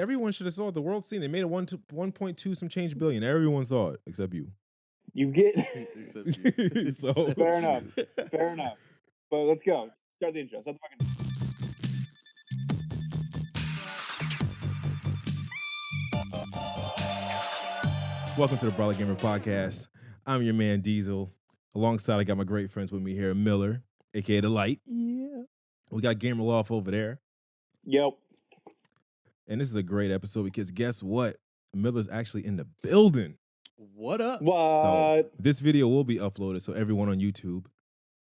Everyone should have saw it. The world seen it. They made it 1.2 some change billion. Everyone saw it except you. You get So fair enough. Fair enough. But let's go. Start the intro. Start the fucking. Welcome to the Brawler Gamer Podcast. I'm your man Diesel. Alongside, I got my great friends with me here, Miller, aka The Light. Yeah. We got Gamer Loft over there. Yep. And this is a great episode because guess what? Miller's actually in the building. What up? What? So this video will be uploaded. So everyone on YouTube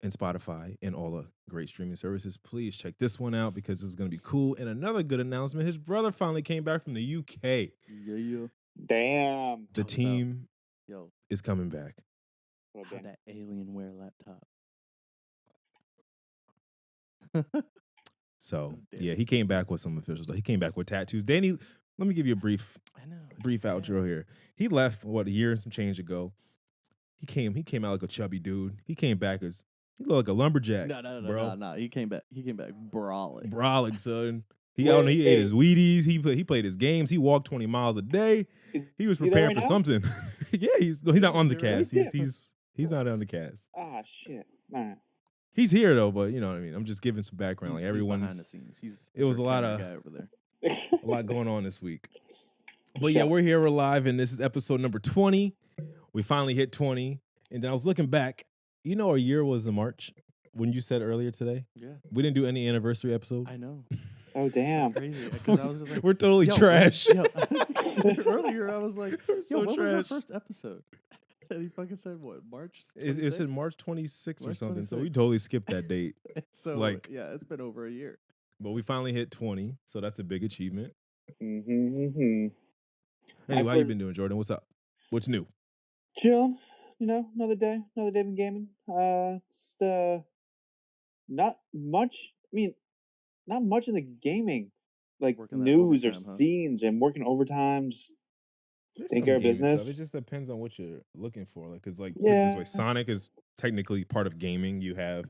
and Spotify and all the great streaming services, please check this one out because this is going to be cool. And another good announcement, his brother finally came back from the UK. Yeah. Damn. The team Yo, is coming back. how that Alienware laptop. So, Damn. yeah, he came back with some officials. He came back with tattoos. Danny, let me give you a brief outro here. He left, a year and some change ago. He came out like a chubby dude. He came back he looked like a lumberjack. No. He came back brawling. Brawling, son. He ate his Wheaties. He played his games. He walked 20 miles a day. He was preparing for something. Yeah, he's not on the cast. He's not on the cast. Ah, shit. Man. He's here though, but you know what I mean. I'm just giving some background. He's everyone's behind the scenes. It was a lot going on this week. But yeah, we're here. We're live, and this is episode number 20. We finally hit 20, and then I was looking back. You know, our year was in March when you said earlier today. Yeah, we didn't do any anniversary episode. I know. Oh damn! That's crazy. Because I was just like, we're totally trash. Earlier, I was like, so what trash. was our first episode? And he fucking said what? March? It said March 26th or something. 26th. So we totally skipped that date. So yeah, it's been over a year. But we finally hit 20, so that's a big achievement. Mm-hmm. Anyway, how you been doing, Jordan? What's up? What's new? Chilling. You know, another day in gaming. Just not much. I mean, not much in the gaming, like news or scenes. And working overtime. Just take care of business. Stuff. It just depends on what you're looking for. Like, cause put it this way, Sonic is technically part of gaming. You have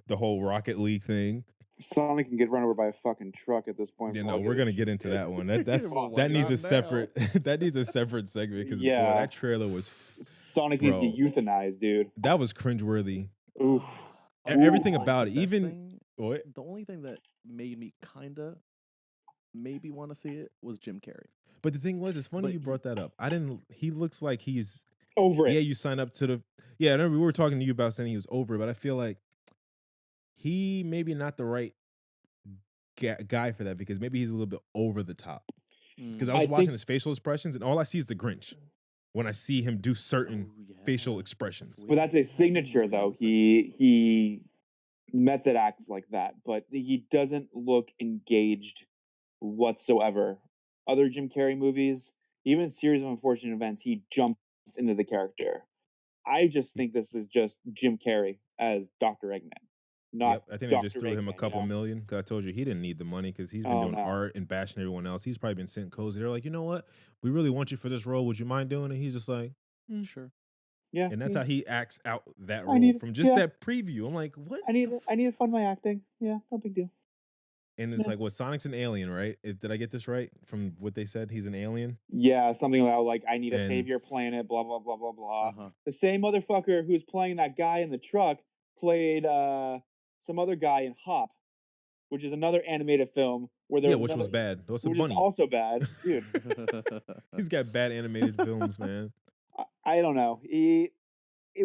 the whole Rocket League thing. Sonic can get run over by a fucking truck at this point. Yeah, no, we're gonna get into that one. That needs a separate that needs a separate segment because that trailer was Sonic needs to get euthanized, dude. That was cringeworthy. Oof. Everything about it, even the only thing that made me kinda maybe want to see it was Jim Carrey. But the thing was, it's funny you brought that up. He looks like he's over it. Yeah, you signed up to the. Yeah, I know we were talking to you about saying he was over it, but I feel like he maybe not the right guy for that because maybe he's a little bit over the top. Because I was watching his facial expressions, and all I see is the Grinch when I see him do certain facial expressions. But that's a signature, though. He method acts like that, but he doesn't look engaged whatsoever. Other Jim Carrey movies, even Series of Unfortunate Events, he jumps into the character. I just think this is just Jim Carrey as Dr. Eggman. I think they just threw him a couple million because I told you he didn't need the money because he's been doing art and bashing everyone else. He's probably been sitting cozy. They're like, you know what? We really want you for this role. Would you mind doing it? He's just like, sure. Yeah. And that's how he acts out that role from just that preview. I'm like, what? I need to fund my acting. Yeah, no big deal. And it's like, what? Sonic's an alien, right? Did I get this right from what they said? He's an alien? Yeah, something about like, I need to save your planet, blah, blah, blah, blah, blah. Uh-huh. The same motherfucker who's playing that guy in the truck played some other guy in Hop, which is another animated film where there which was bad. That was a which bunny. Is also bad, dude. He's got bad animated films, man. I don't know. It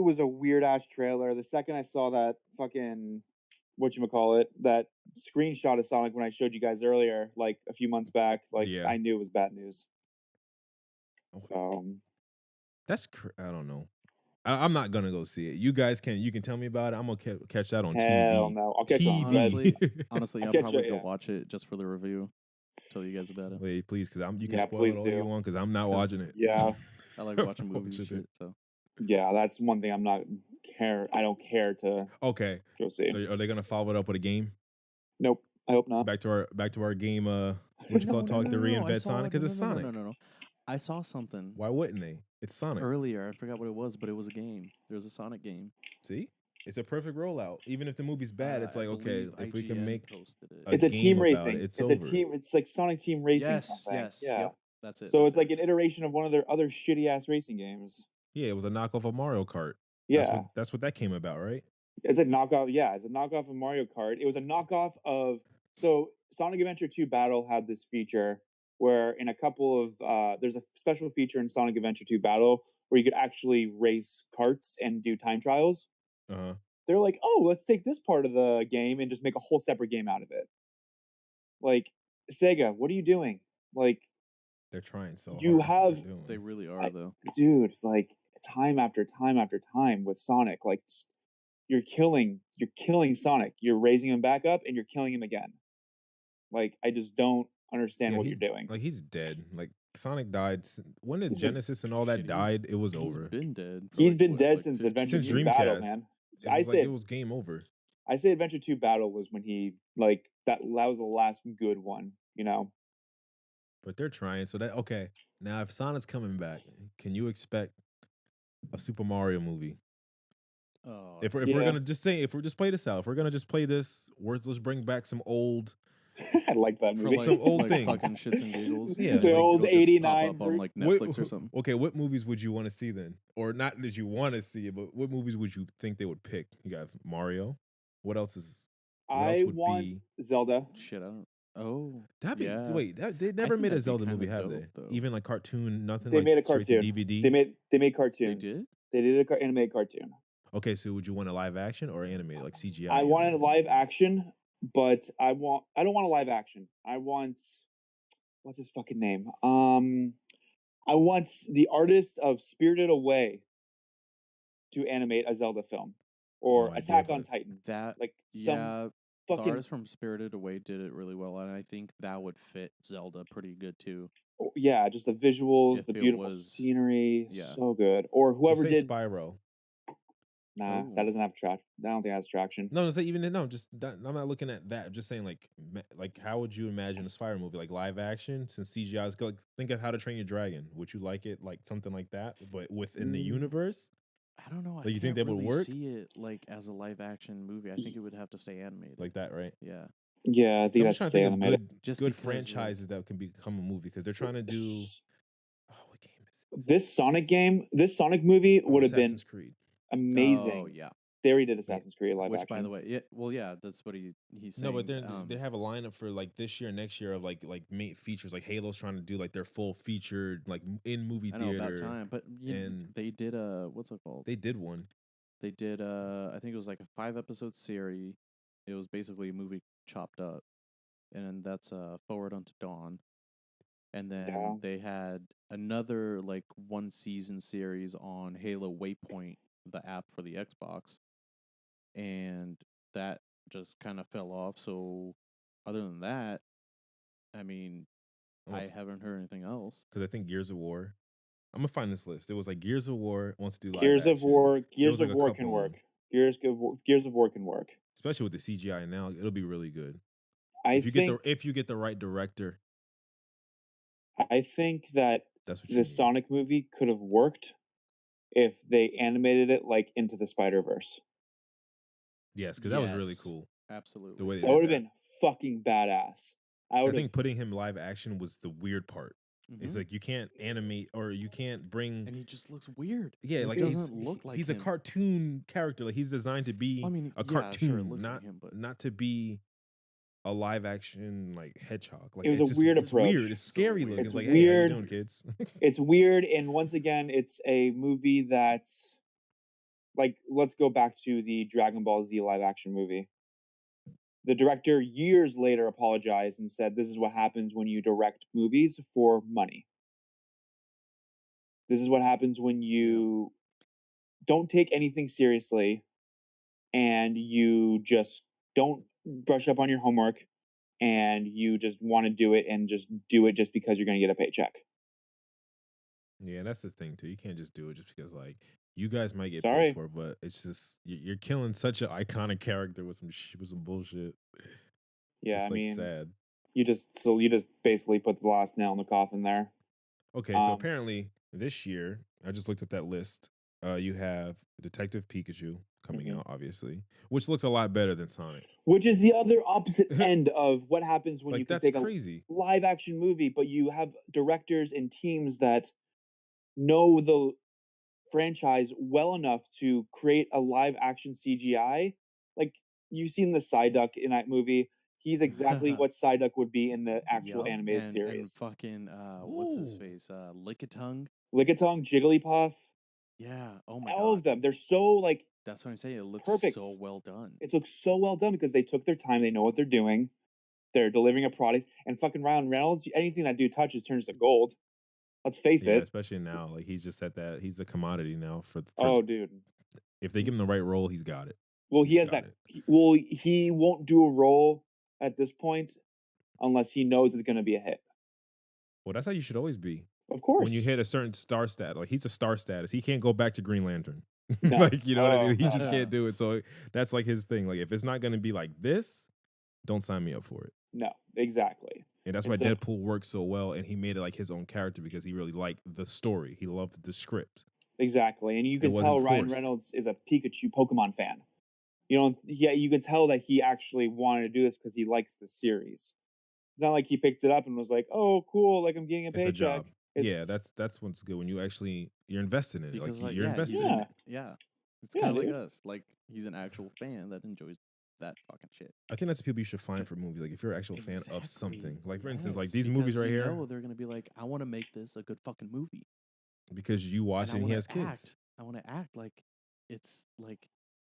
was a weird ass trailer. The second I saw that fucking that screenshot of Sonic when I showed you guys earlier, like a few months back, I knew it was bad news. Okay. So that's I don't know. I'm not gonna go see it. You guys can tell me about it. I'm gonna catch that on TV. Hell no, I'll catch it on honestly, I'll probably go watch it just for the review. Tell you guys about it. Wait, please, because you can spoil it all you want because I'm not watching it. Yeah, I like watching movies and shit. So yeah, that's one thing I don't care to. Okay, go see. So are they gonna follow it up with a game? Nope, I hope not. Back to our game. What you call Talk to Reinvent Sonic? Because it's Sonic. No. I saw something. Why wouldn't they? It's Sonic. Earlier, I forgot what it was, but it was a game. There was a Sonic game. See? It's a perfect rollout. Even if the movie's bad, it's like, okay, if we can IGN make posted it. It's a team game about racing. it, it's It's over. a team. It's like Sonic Team Racing Yes, something. yes, Yeah. yep, that's it. So that's it's like it. an iteration of one of their other shitty ass racing games. Yeah, it was a knockoff of Mario Kart. Yeah. That's what that came about, right? It's a knockoff. Yeah, it's a knockoff of Mario Kart. It was a knockoff of. So Sonic Adventure 2 Battle had this feature where in a couple of there's a special feature in Sonic Adventure 2 Battle where you could actually race karts and do time trials. Uh-huh. They're like, oh, let's take this part of the game and just make a whole separate game out of it. Like, Sega, what are you doing? Like, they're trying so you hard. have They really are, though. dude, like time after time after time with Sonic, like you're killing Sonic. You're raising him back up and you're killing him again. Like, I just don't understand what you're doing. Like, he's dead. Like, Sonic died when the Genesis and all that died. It was over. He's been dead. He's been dead since Adventure 2 Battle, man. It was game over. I say Adventure 2 Battle was when he like that was the last good one, you know. But they're trying. So that okay. Now if Sonic's coming back, can you expect a Super Mario movie? Oh, if we're gonna just say, if we're just play this out, if we're gonna just play this, let's bring back some old. I like that movie. Some old things, fucking shits and giggles. Yeah, the like, old '89 on like Netflix or something. Okay, what movies would you want to see then? Or not that you want to see it, but what movies would you think they would pick? You got Mario. What else is? I want Zelda. Shit, I don't. Oh, that'd be yeah. wait. They never made a Zelda movie, have they? Though. Even like cartoon, nothing. They like made a cartoon. cartoon. DVD. They made cartoon. They did. They did an animated cartoon. Okay, so would you want a live action or animated, like CGI? I wanted a live action, but I don't want a live action. I want what's his fucking name? I want the artist of Spirited Away to animate a Zelda film or Attack on Titan. That like some fucking the artist from Spirited Away did it really well, and I think that would fit Zelda pretty good too. Yeah, just the visuals, the beautiful scenery, so good. Or whoever did Spyro. Nah, that doesn't have traction. I don't think it has traction. No, it's not even just that, I'm not looking at that. I'm just saying like how would you imagine a Spyro movie, like live action? Since CGI is like, think of How to Train Your Dragon. Would you like it like something like that, but within the universe? I don't know. Like, you think that would work? See it like as a live action movie. I think it would have to stay animated. Like that, right? Yeah. Yeah, I think I'm that's just trying to think animated. of good franchises that can become a movie because they're trying to do. Oh, what game is it? This Sonic movie would have been Creed. Amazing. Oh yeah. They already did Assassin's Creed live Which, action. by the way, that's what he's saying. No, but they have a lineup for like this year, next year of like features. Like Halo's trying to do like their full featured like in movie theater. I know about time, but they did what's it called? They did one. They did I think it was like a 5-episode series. It was basically a movie chopped up, and that's Forward Unto Dawn. And then they had another like 1-season series on Halo Waypoint, the app for the Xbox. And that just kind of fell off. So, other than that, I mean, I haven't heard anything else. Because I think Gears of War. I'm gonna find this list. It was like Gears of War wants to do live Gears action. of War. Gears of War can work. Gears of War can work. Especially with the CGI now, it'll be really good. If you get the right director. I think that the Sonic movie could have worked if they animated it like Into the Spider-Verse. Yes, because that was really cool. Absolutely. The way that would have been fucking badass. I think putting him live action was the weird part. It's like you can't animate or you can't bring, and he just looks weird. Yeah, he like doesn't look like he's him. a cartoon character. Like he's designed to be a cartoon, not to be a live action like hedgehog. Like it was a weird approach. Weird. It's scary looking. It's like, weird. Hey, how you doing, kids? It's weird, and once again, it's a movie that's like, let's go back to the Dragon Ball Z live action movie. The director years later apologized and said, "This is what happens when you direct movies for money. This is what happens when you don't take anything seriously and you just don't brush up on your homework and you just want to do it and just do it just because you're going to get a paycheck." Yeah, that's the thing too. You can't just do it just because like you guys might get paid for it, but it's just you're killing such an iconic character with some bullshit. Yeah, it's I mean, sad. You just basically put the last nail in the coffin there. Okay, so apparently this year, I just looked at that list. You have Detective Pikachu coming out, obviously, which looks a lot better than Sonic. Which is the other opposite end of what happens when Like, you can that's take crazy. a live action movie, but you have directors and teams that know the franchise well enough to create a live action CGI. Like, you've seen the Psyduck in that movie. He's exactly what Psyduck would be in the actual animated series. And fucking what's his face? Lickitung. Lickitung, Jigglypuff. Yeah. Oh my all god. of them. They're so like That's what I'm saying. It looks perfect. so well done. It looks so well done because they took their time. They know what they're doing. They're delivering a product. And fucking Ryan Reynolds, anything that dude touches turns to gold. Let's face it. Especially now, like he's just said that he's a commodity now for oh, dude. If they give him the right role, he's got it. Well, he has that. He won't do a role at this point unless he knows it's going to be a hit. Well, that's how you should always be. Of course. When you hit a certain star stat, like he's a star status, he can't go back to Green Lantern. No. Like, you know what I mean? He just can't do it. So that's like his thing. Like, if it's not going to be like this, don't sign me up for it. No, exactly. And that's why Deadpool works so well, and he made it like his own character because he really liked the story. He loved the script. Exactly. And you can tell Ryan Reynolds is a Pikachu Pokemon fan. You know, yeah, you can tell that he actually wanted to do this because he likes the series. It's not like he picked it up and was like, "Oh, cool! Like I'm getting a paycheck." It's a job. Yeah, that's what's good when you actually you're invested in it. Because, like you're invested. It's kind of like us. Like he's an actual fan that enjoys that fucking shit. I think that's the people you should find for movies. Like if you're an actual fan of something. Like for instance, like these movies right here. They're gonna be like, I want to make this a good fucking movie. Because you watch it and he has kids. I want to act like it's like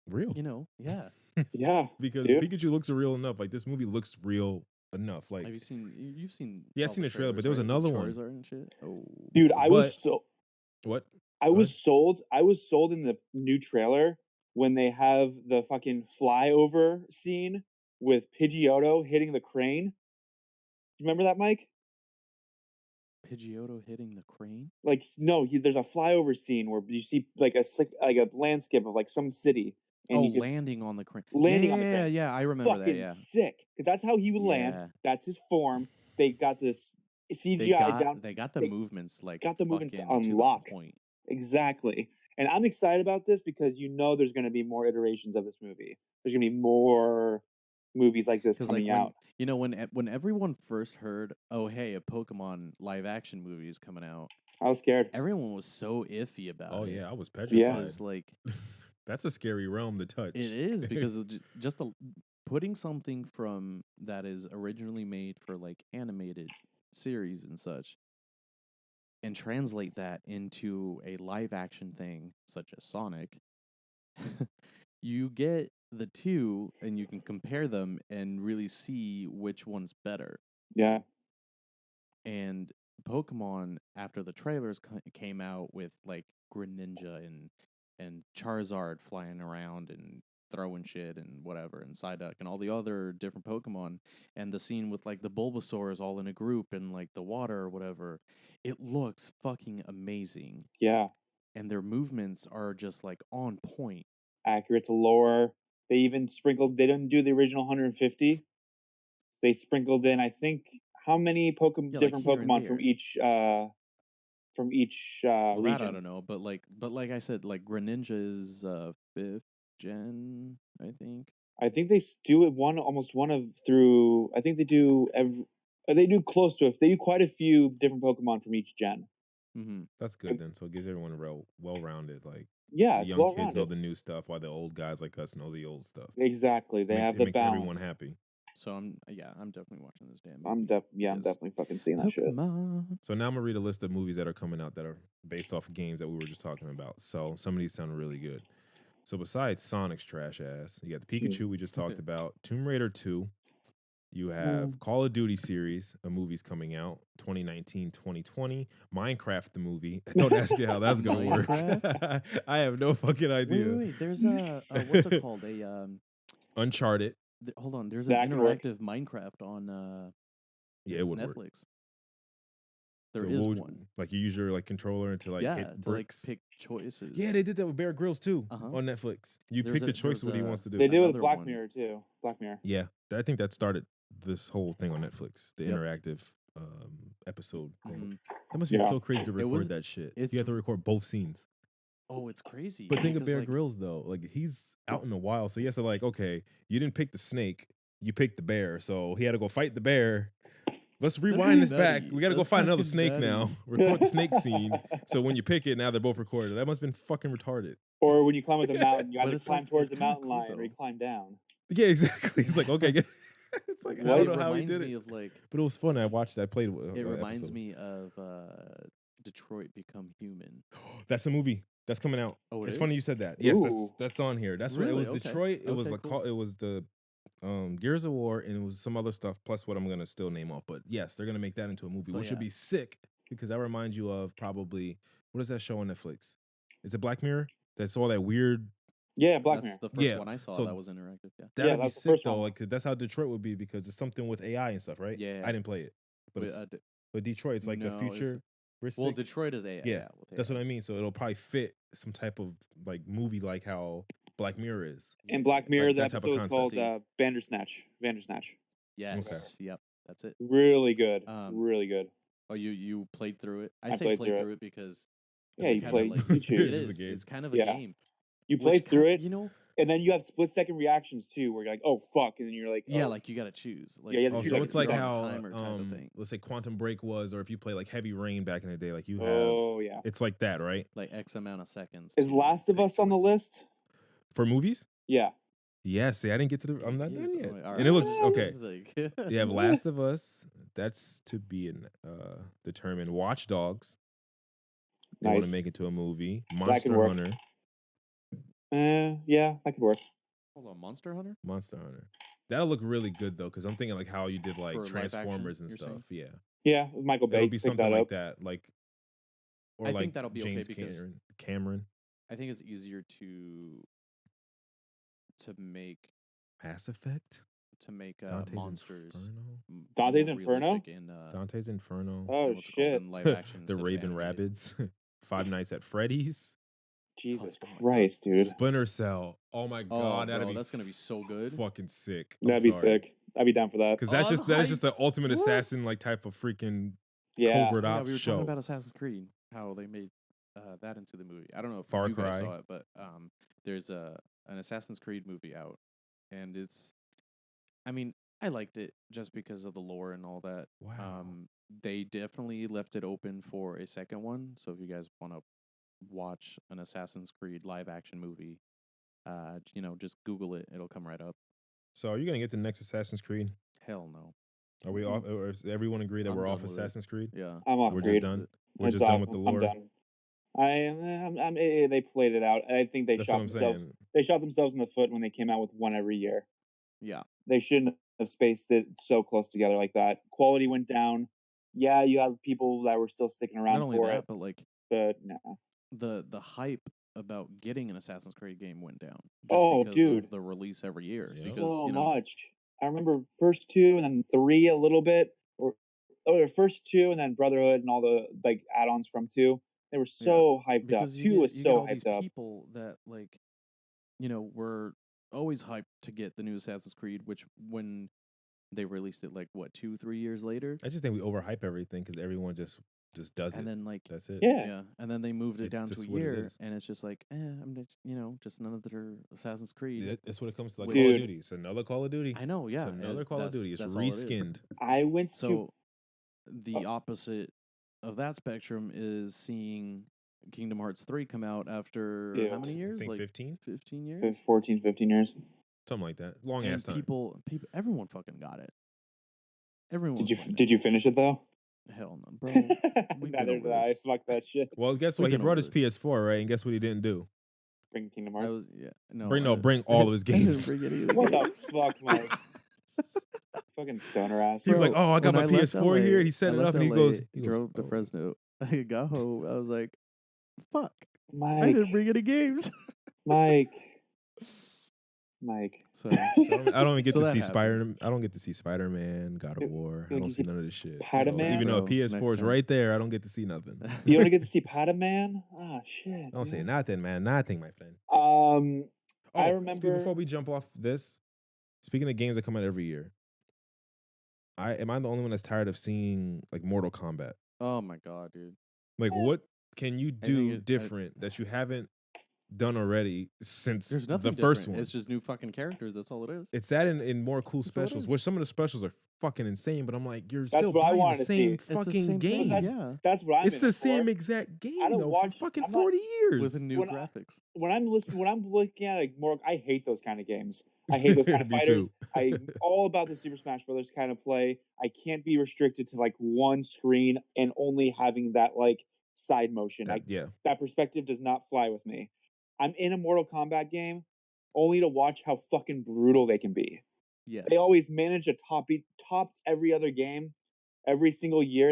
real. You know, yeah. Yeah. Because Pikachu looks real enough. Like this movie looks real enough. Like have you've seen Yeah, I've seen the trailer, but there was another one. And shit? Oh, dude, I was sold. I was sold in the new trailer when they have the fucking flyover scene with Pidgeotto hitting the crane. Remember that, Mike? Pidgeotto hitting the crane? Like, no, there's a flyover scene where you see like a landscape of like some city. And landing on the crane. Landing on the crane. Yeah, I remember that. Yeah, sick. Because that's how he would land. That's his form. They got this CGI down. They got the movements like got the movements to unlock. To the point. Exactly. And I'm excited about this because there's going to be more iterations of this movie. There's going to be more movies like this coming out. You know, when everyone first heard, oh hey, a Pokemon live action movie is coming out, I was scared. Everyone was so iffy about it. Oh yeah, I was petrified. Yeah. Because like that's a scary realm to touch. It is because of just putting something from that is originally made for like animated series and such, and translate that into a live action thing such as Sonic. You get the two, and you can compare them and really see which one's better. Yeah. And Pokemon, after the trailers came out with like Greninja and Charizard flying around and throwing shit and whatever, and Psyduck and all the other different Pokemon, and the scene with like the Bulbasaurs all in a group and like the water or whatever, it looks fucking amazing. Yeah. And their movements are just like on point. Accurate to lore. They even sprinkled, they didn't do the original 150. They sprinkled in, I think, how many different Pokemon from each region. That I don't know, but like I said, like Greninja is 5th gen, I think. I think they do it I think they do they do close to it. They do quite a few different Pokemon from each gen. Mm-hmm. That's good then. So it gives everyone a well-rounded, like the young kids know the new stuff, while the old guys like us know the old stuff. Exactly, they have the balance. Makes everyone happy. So I'm definitely watching this damn movie. I'm definitely fucking seeing that shit. So now I'm gonna read a list of movies that are coming out that are based off of games that we were just talking about. So some of these sound really good. So besides Sonic's trash ass, you got the Pikachu we just talked about, Tomb Raider 2. You have Call of Duty series, a movie's coming out 2019, 2020. Minecraft the movie. Don't ask me how that's gonna work. I have no fucking idea. Wait. There's a what's it called? Uncharted. Hold on. There's an interactive Minecraft on it would Netflix. Work. There is one. Like you use your like controller to like hit bricks. Like, pick choices. Yeah, they did that with Bear Grylls too on Netflix. You pick the choice of what he wants to do. They did it with Black Mirror too. Black Mirror. Yeah, I think that started this whole thing on Netflix. The interactive episode thing. That must be so crazy to record that shit. You have to record both scenes. Oh, it's crazy. But think of because, Bear like, Grylls though. Like he's out in the wild, so he has to like, okay, you didn't pick the snake, you picked the bear, so he had to go fight the bear. Let's rewind this back. nutty. We got to go That's find another fucking snake now. nutty. Record the snake scene. So when you pick it, now they're both recorded. That must have been fucking retarded. Or when you climb up the mountain, you But either it's climb like- towards it's the kinda mountain cool, lion or you though. climb down. Yeah, exactly. He's like, okay, it's like I Because don't it know how he reminds did me it, of like but it was fun. I watched. I played. it reminds episode. me of Detroit Become Human. That's a movie that's coming out. Oh, it's it funny is? you said that. Yes, Ooh. that's on here. That's what it Really? was. Okay. Detroit. It was Okay, like cool. it was the Gears of War, and it was some other stuff plus what I'm gonna still name off. But yes, they're gonna make that into a movie, But which would yeah. be sick because that reminds you of probably what is that show on Netflix? Is it Black Mirror? That's all that weird. Yeah, Black That's Mirror. the first Yeah, one I saw so that was interactive. Yeah. That'd that be was the sick first though. one. Like 'cause that's how Detroit would be because it's something with AI and stuff, right? Yeah. I didn't play it, but but Detroit, it's like No, a future. Well, Detroit is AI. Yeah, with that's what I AIs. mean. So it'll probably fit some type of like movie, like how Black Mirror is. In Black Mirror, Like, the that type of episode is called concept. Bandersnatch. Bandersnatch. Yes. Yep. That's it. Really good. Um, Really good. Oh, you played through it? I say played played through through it because Yeah, it's you kinda played. like You it choose. This is a is. game. It's kind of a Yeah. game. You played Which through it, You know. and then you have split-second reactions too, where you're like, "Oh fuck," and then you're like, Yeah, oh. like you gotta choose. Like, Yeah, you have to Oh, choose, so like, it's like you're on how timer type of thing. let's say Quantum Break was, or if you play like Heavy Rain back in the day, like you have. Oh yeah. It's like that, right? Like X amount of seconds. Is to Last of pick Us on the choice. list? For movies? Yeah. Yes. See, I didn't get to the. I'm not It done is. yet. Oh, all And it looks right. okay. Like- You have Last of Us. That's to be determined. Watch Dogs. They want to Nice. make it to a movie. That could Monster work. Hunter. Yeah, that could work. Hold on, Monster Hunter. Monster Hunter. That'll look really good though, because I'm thinking like how you did like For live action, Transformers and you're stuff. saying? Yeah, Yeah, Michael Bay it'll be picked something that like up. that, like or I like think that'll be okay James because Cameron. I think it's easier to make Mass Effect. Dante's monsters. Inferno. Dante's more Inferno? realistic in, Dante's Inferno. Oh what's it called, shit! in live action. The instead of Raven animated. Rabbids. Five Nights at Freddy's. Jesus Oh my God. Christ, dude. Splinter Cell. Oh my Oh, god, that'd bro, be that's gonna be so good. fucking sick. That'd be sick. I'd be down for that. Because Oh, I'm that's just the hyped. ultimate What? assassin like type of freaking Yeah. covert Oh, yeah, ops we were show. talking about Assassin's Creed, how they made that into the movie. I don't know if Far you guys Cry. saw it, but there's an Assassin's Creed movie out, and I mean, I liked it just because of the lore and all that. Wow. They definitely left it open for a second one, so if you guys want to watch an Assassin's Creed live action movie, just Google it; it'll come right up. So are you gonna get the next Assassin's Creed? Hell no. Are we off? Or does everyone agree that I'm we're off done with it. Assassin's Creed? Yeah. I'm off We're Creed. just done. We're It's just done off. with the I'm lore. done. They played it out. I think they That's shot what I'm themselves. saying. They shot themselves in the foot when they came out with one every year. Yeah. They shouldn't have spaced it so close together like that. Quality went down. Yeah, you have people that were still sticking around Not only for that, it, but like but no. the hype about getting an Assassin's Creed game went down. Just Oh, because dude. of the release every year. Yeah. Because So much. I remember first two and then three a little bit, or the first two and then Brotherhood and all the like add-ons from two. They were so hyped up. because Two was you so get all hyped these up. people that like, were always hyped to get the new Assassin's Creed, which when they released it, like what 2-3 years later, I just think we overhype everything because everyone just does it. and then like That's it. Yeah. and then they moved it It's down to a just what it year, is. and it's just like, I'm just just another Assassin's Creed. That's what it comes to. Like Dude. Call of Duty. It's another Call of Duty. I know, yeah, It's another Call of Duty. It's that's all it is. reskinned. I went to So the opposite of that spectrum is seeing Kingdom Hearts 3 come out after Yeah. how many I years? think Like 15, 15 years? 14, 15 years. something like that. Long And ass time. people, everyone fucking got it. Everyone. Did you finish it though? Hell no, bro. We've been Neither over did I. this. Fuck that shit. Well, guess We've what? He been brought over his PS4, right? And guess what he didn't do? Bring Kingdom I Hearts. was, yeah, no, Bring all of his I didn't games. bring any of the What the games. fuck, Mike? Fucking stoner ass. He's Bro, like, oh, I got when my left PS4 here. He set I it up left and he LA, goes, drove to oh. Fresno. I got home. I was like, fuck. Mike. I didn't bring any games. Mike. So I don't even get So to that see happened. Spider. I don't get to see Spider-Man, God of War. I you don't get see none of this shit. Spider-Man? Even though Bro, PS4 next is time. right there, I don't get to see nothing. You don't get to see Spider-Man? Oh shit. Don't say dude. nothing, man. Nothing, my friend. I Oh, remember before we jump off this, speaking of games that come out every year, am I the only one that's tired of seeing like Mortal Kombat? oh my god, dude. Like, what can you do think different that you haven't done already since There's nothing the first different. one. It's just new fucking characters. That's all it is. It's that in more cool That's all it specials, is. which some of the specials are fucking insane, but I'm like, you're That's still what I buying the wanted to same see. It's the fucking same game. thing, yeah. That's what I'm It's in the it for. same exact I game don't though watch. for fucking I'm not, 40 years. With new When graphics. when I'm looking at like more, I hate those kind of games. I hate those kind of Me fighters. too. I'm all about the Super Smash Brothers kind of play. I can't be restricted to like one screen and only having that like side motion. Yeah. That perspective does not fly with me. I'm in a Mortal Kombat game only to watch how fucking brutal they can be. Yes. They always manage to top every other game. Every single year,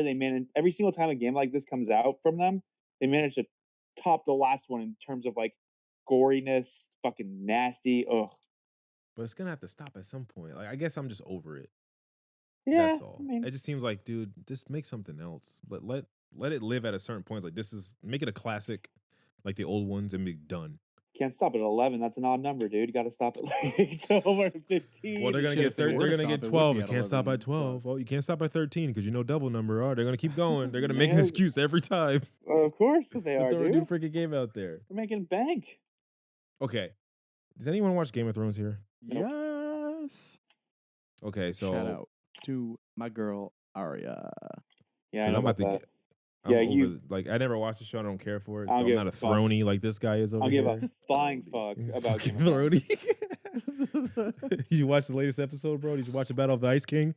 every single time a game like this comes out from them, they manage to top the last one in terms of like goriness, fucking nasty. Ugh. But it's gonna have to stop at some point. Like I guess I'm just over it. Yeah, That's all. I mean, It just seems like, dude, just make something else. Let it live at a certain point. Like make it a classic, like the old ones, and be done. can't stop at 11. That's an odd number, dude. You got to stop at like 12 or 15. Well, they're gonna Shit, get if they were they're to gonna stop, get it would 12. be You at can't stop by 11, 12. Oh, you can't stop by 13 because you know double number. Oh, they're gonna keep going. They're gonna make an Yeah. excuse every time. Of course they They are, throw a dude. new freaking game out there. They're making bank. Okay. Does anyone watch Game of Thrones here? Nope. Yes. Okay, so Shout out to my girl Arya. Yeah, I know I'm about about to that. get. I'm Yeah, over. Like I never watched the show. I don't care for it. I So don't I'm give not a a fuck. throny like this guy is over I'll here. give a flying fuck He's about fucking Game of Thrones. throny. Did you watch the latest episode, bro? Did you watch the Battle of the Ice King?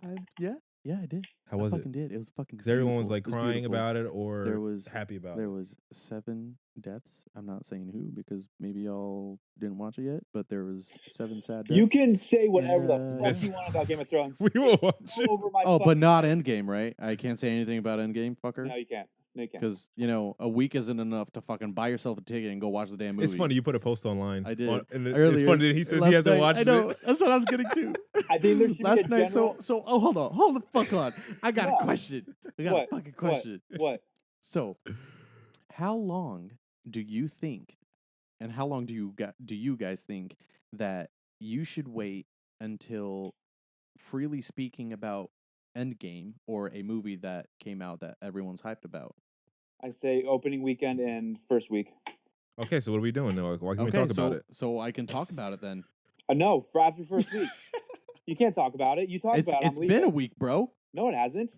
Yeah, I did. How was I it? fucking did. It was fucking. Because everyone was beautiful. like It was crying beautiful. about it or There was happy about There it. was 7 deaths. I'm not saying who because maybe y'all didn't watch it yet, but there was 7 sad deaths. You can say whatever And, the fuck you want about Game of Thrones. We will watch it. Over my Oh, but fucking not head. Endgame, right? I can't say anything about Endgame, fucker. No, you can't. No, you can't. Because, a week isn't enough to fucking buy yourself a ticket and go watch the damn movie. It's funny you put a post online. I did. And Earlier, it's funny that he says last he hasn't night. watched I know. it. That's what I was getting to. I think there should last be a night. general... So hold the fuck on. I got What? a question. I got a fucking question. What? So, how long do you think, and how long do you guys think that you should wait until freely speaking about Endgame or a movie that came out that everyone's hyped about? I say opening weekend and first week. Okay, so what are we doing now? Why can we talk about it? So I can talk about it then. No, for after first week. You can't talk about it. You talk about it. It's been a week, bro. No, it hasn't.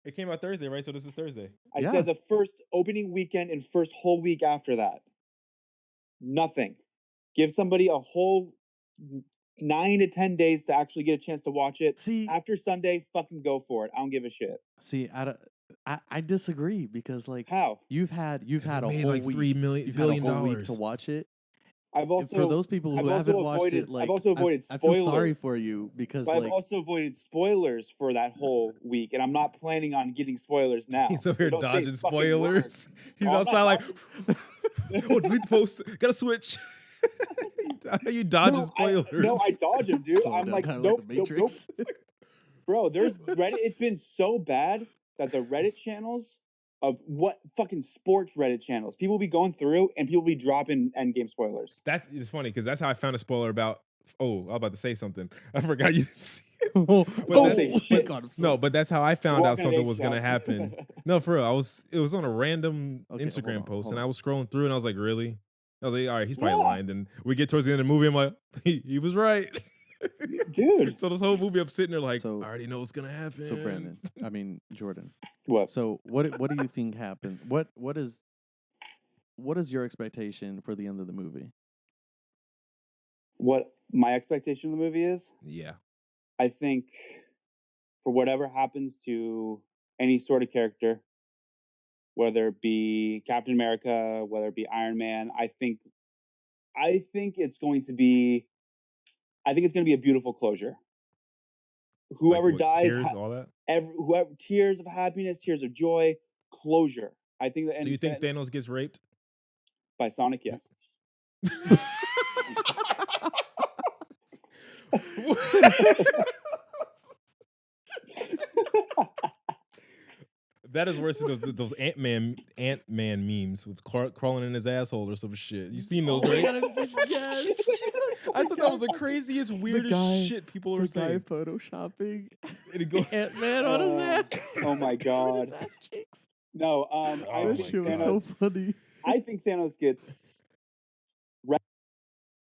It came out Thursday, right? So this is Thursday. I said the first opening weekend and first whole week after that. Nothing. Give somebody a whole 9 to 10 days to actually get a chance to watch it. See, after Sunday, fucking go for it. I don't give a shit. See, I disagree because like how you've had a made whole like week, $3 billion had a whole week to watch it. I've also for those people who haven't watched it, like I've also avoided I spoilers. feel sorry for you because but like, I've also avoided spoilers for that whole week, and I'm not planning on getting spoilers now. He's over here don't say dodging fucking spoilers. word. He's Oh, I'm outside not like, oh, delete the post. Gotta switch. How you dodging spoilers? I dodge them, dude. So I'm like, kinda nope, the nope, nope. Matrix. Bro, there's Reddit. It's been so bad that the Reddit channels of what fucking sports Reddit channels, people be going through and people be dropping Endgame spoilers. That's it's funny because that's how I found a spoiler about. Oh, I was about to say something. I forgot you didn't see it. Don't say shit. No, but that's how I found out Walking something on was gonna eggshells. happen. No, for real. It was on a random Okay, Instagram hold on, post, hold and I on. was scrolling through, and I was like, really? I was like, all right, he's probably Yeah. lying. Then we get towards the end of the movie, I'm like, he was right. Dude. So this whole movie, I'm sitting there like, So- I already know what's gonna happen. So Brandon, I mean Jordan. What? So what do you think happened? What is your expectation for the end of the movie? What my expectation of the movie is? Yeah. I think for whatever happens to any sort of character, whether it be Captain America, whether it be Iron Man, I think it's going to be a beautiful closure. Whoever Like what, dies, tears, all that. whoever tears of happiness, tears of joy, closure. I think that. So you think Thanos gets raped? by Sonic? Yes. That is worse than those Ant-Man memes with crawling in his asshole or some shit. You seen those, right? Yes. I thought that was the craziest, weirdest shit people are saying. photoshopping And he go- Ant-Man on his ass. Oh my god. His ass cheeks. No, Oh I my think That shit was Thanos. so funny. I think Thanos gets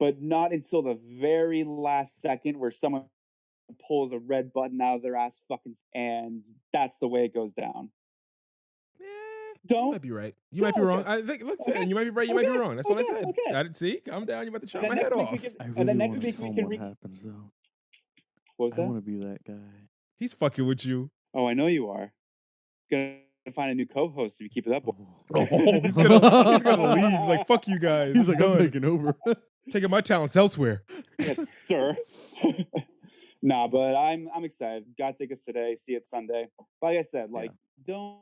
but not until the very last second where someone pulls a red button out of their ass and that's the way it goes down. You might be right. You might be wrong. I think. Look, and you might be right. You might be wrong. That's what I said. I didn't see. Calm down. You're about to chop my head off. I really want to see what happens though. What was that? I want to be that guy. He's fucking with you. Oh, I know you are. Gonna find a new co-host if you keep it up. Oh, he's gonna leave. Like, fuck you guys. He's like, I'm taking over. Taking my talents elsewhere. Yes, sir. Nah, but I'm excited. Got tickets today. See it Sunday. Like I said, don't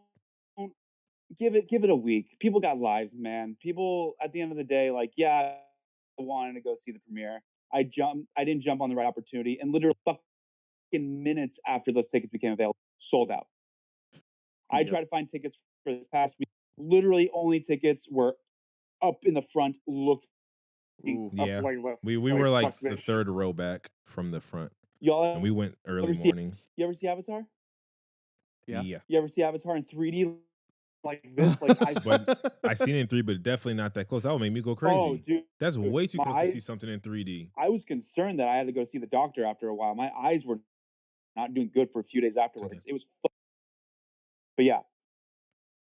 give it a week. People got lives, man. People at the end of the day, I wanted to go see the premiere. I didn't jump on the right opportunity, and literally fucking minutes after those tickets became available, sold out. I tried to find tickets for this past week. Literally, only tickets were up in the front, looking yeah. up we were like the third row back from the front. Y'all, and we went early morning. You ever see Avatar? Yeah. You ever see Avatar in 3D like this? But I seen it in 3D, but definitely not that close. That would make me go crazy. Oh, dude, that's way too close to see something in 3D. I was concerned that I had to go see the doctor after a while. My eyes were not doing good for a few days afterwards. It was fun. But yeah,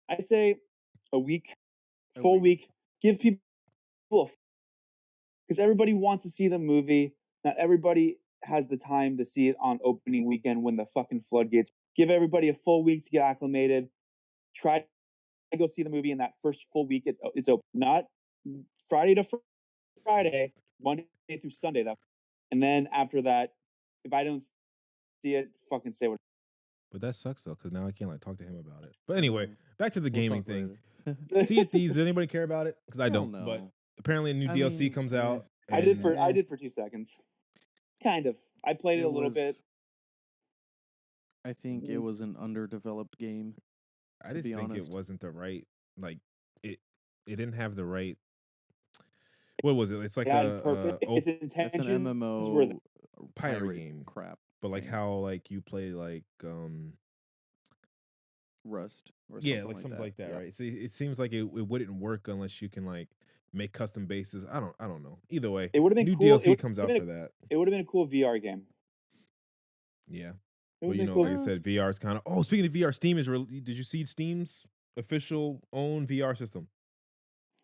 I say a week, full week. Give people, because everybody wants to see the movie. Not everybody has the time to see it on opening weekend when the fucking floodgates. Give everybody a full week to get acclimated. Try to go see the movie in that first full week it's open. Not Friday to Friday, Monday through Sunday, though. And then after that, if I don't see it, fucking say what. But that sucks though, because now I can't talk to him about it. But anyway, back to the gaming thing. See it, Thieves. Does anybody care about it? Because I don't. Know. But apparently a new DLC comes out. I did for 2 seconds. Kind of. I played it a little bit. I think it was an underdeveloped game. I just think it wasn't the right, it didn't have the right. What was it? It's like its intentions an MMO pirate game crap. But how you play Rust or something like that, right? So it seems like it wouldn't work unless you can make custom bases. I don't know. Either way, it would have been new cool. DLC comes out for that. It would have been a cool VR game. Yeah. Well, cool. Like I said, VR is kind of. Oh, speaking of VR, Steam is. Did you see Steam's official own VR system?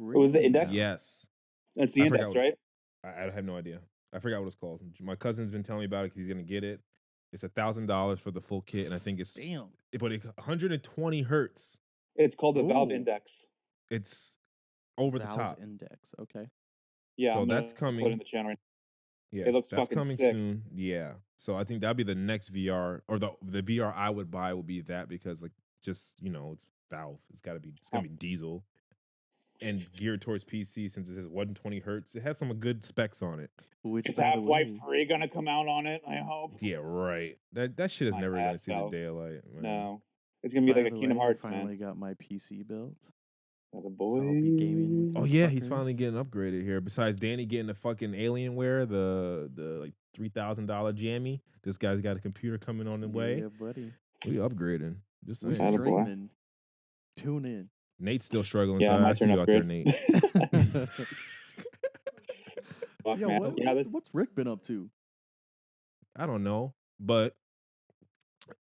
Really? It was the Index. Yes, that's the Index, right? I have no idea. I forgot what it's called. My cousin's been telling me about it because he's gonna get it. It's $1,000 for the full kit, and I think it's but 120 hertz. It's called the Valve Index. It's over the top. Index, okay. Yeah, so that's coming. Put it in the channel. Yeah, it looks that's fucking coming sick. soon. Yeah, so I think that'll be the next VR, or the VR I would buy will be that, because it's Valve. It's gonna be diesel and geared towards PC, since it says 120 hertz. It has some good specs on it. Is Half-Life 3 gonna come out on it? I hope. Yeah, right. That shit is never gonna see the daylight. Man. No, it's gonna be like a Kingdom Hearts. I finally got my PC built. The boy. So I'll be gaming with he's finally getting upgraded here. Besides Danny getting the fucking Alienware, the $3,000 jammy, this guy's got a computer coming on the way. Yeah, buddy. We upgrading. Just streaming. Tune in. Nate's still struggling. Yeah, so I see you out there, Nate. What's Rick been up to? I don't know, but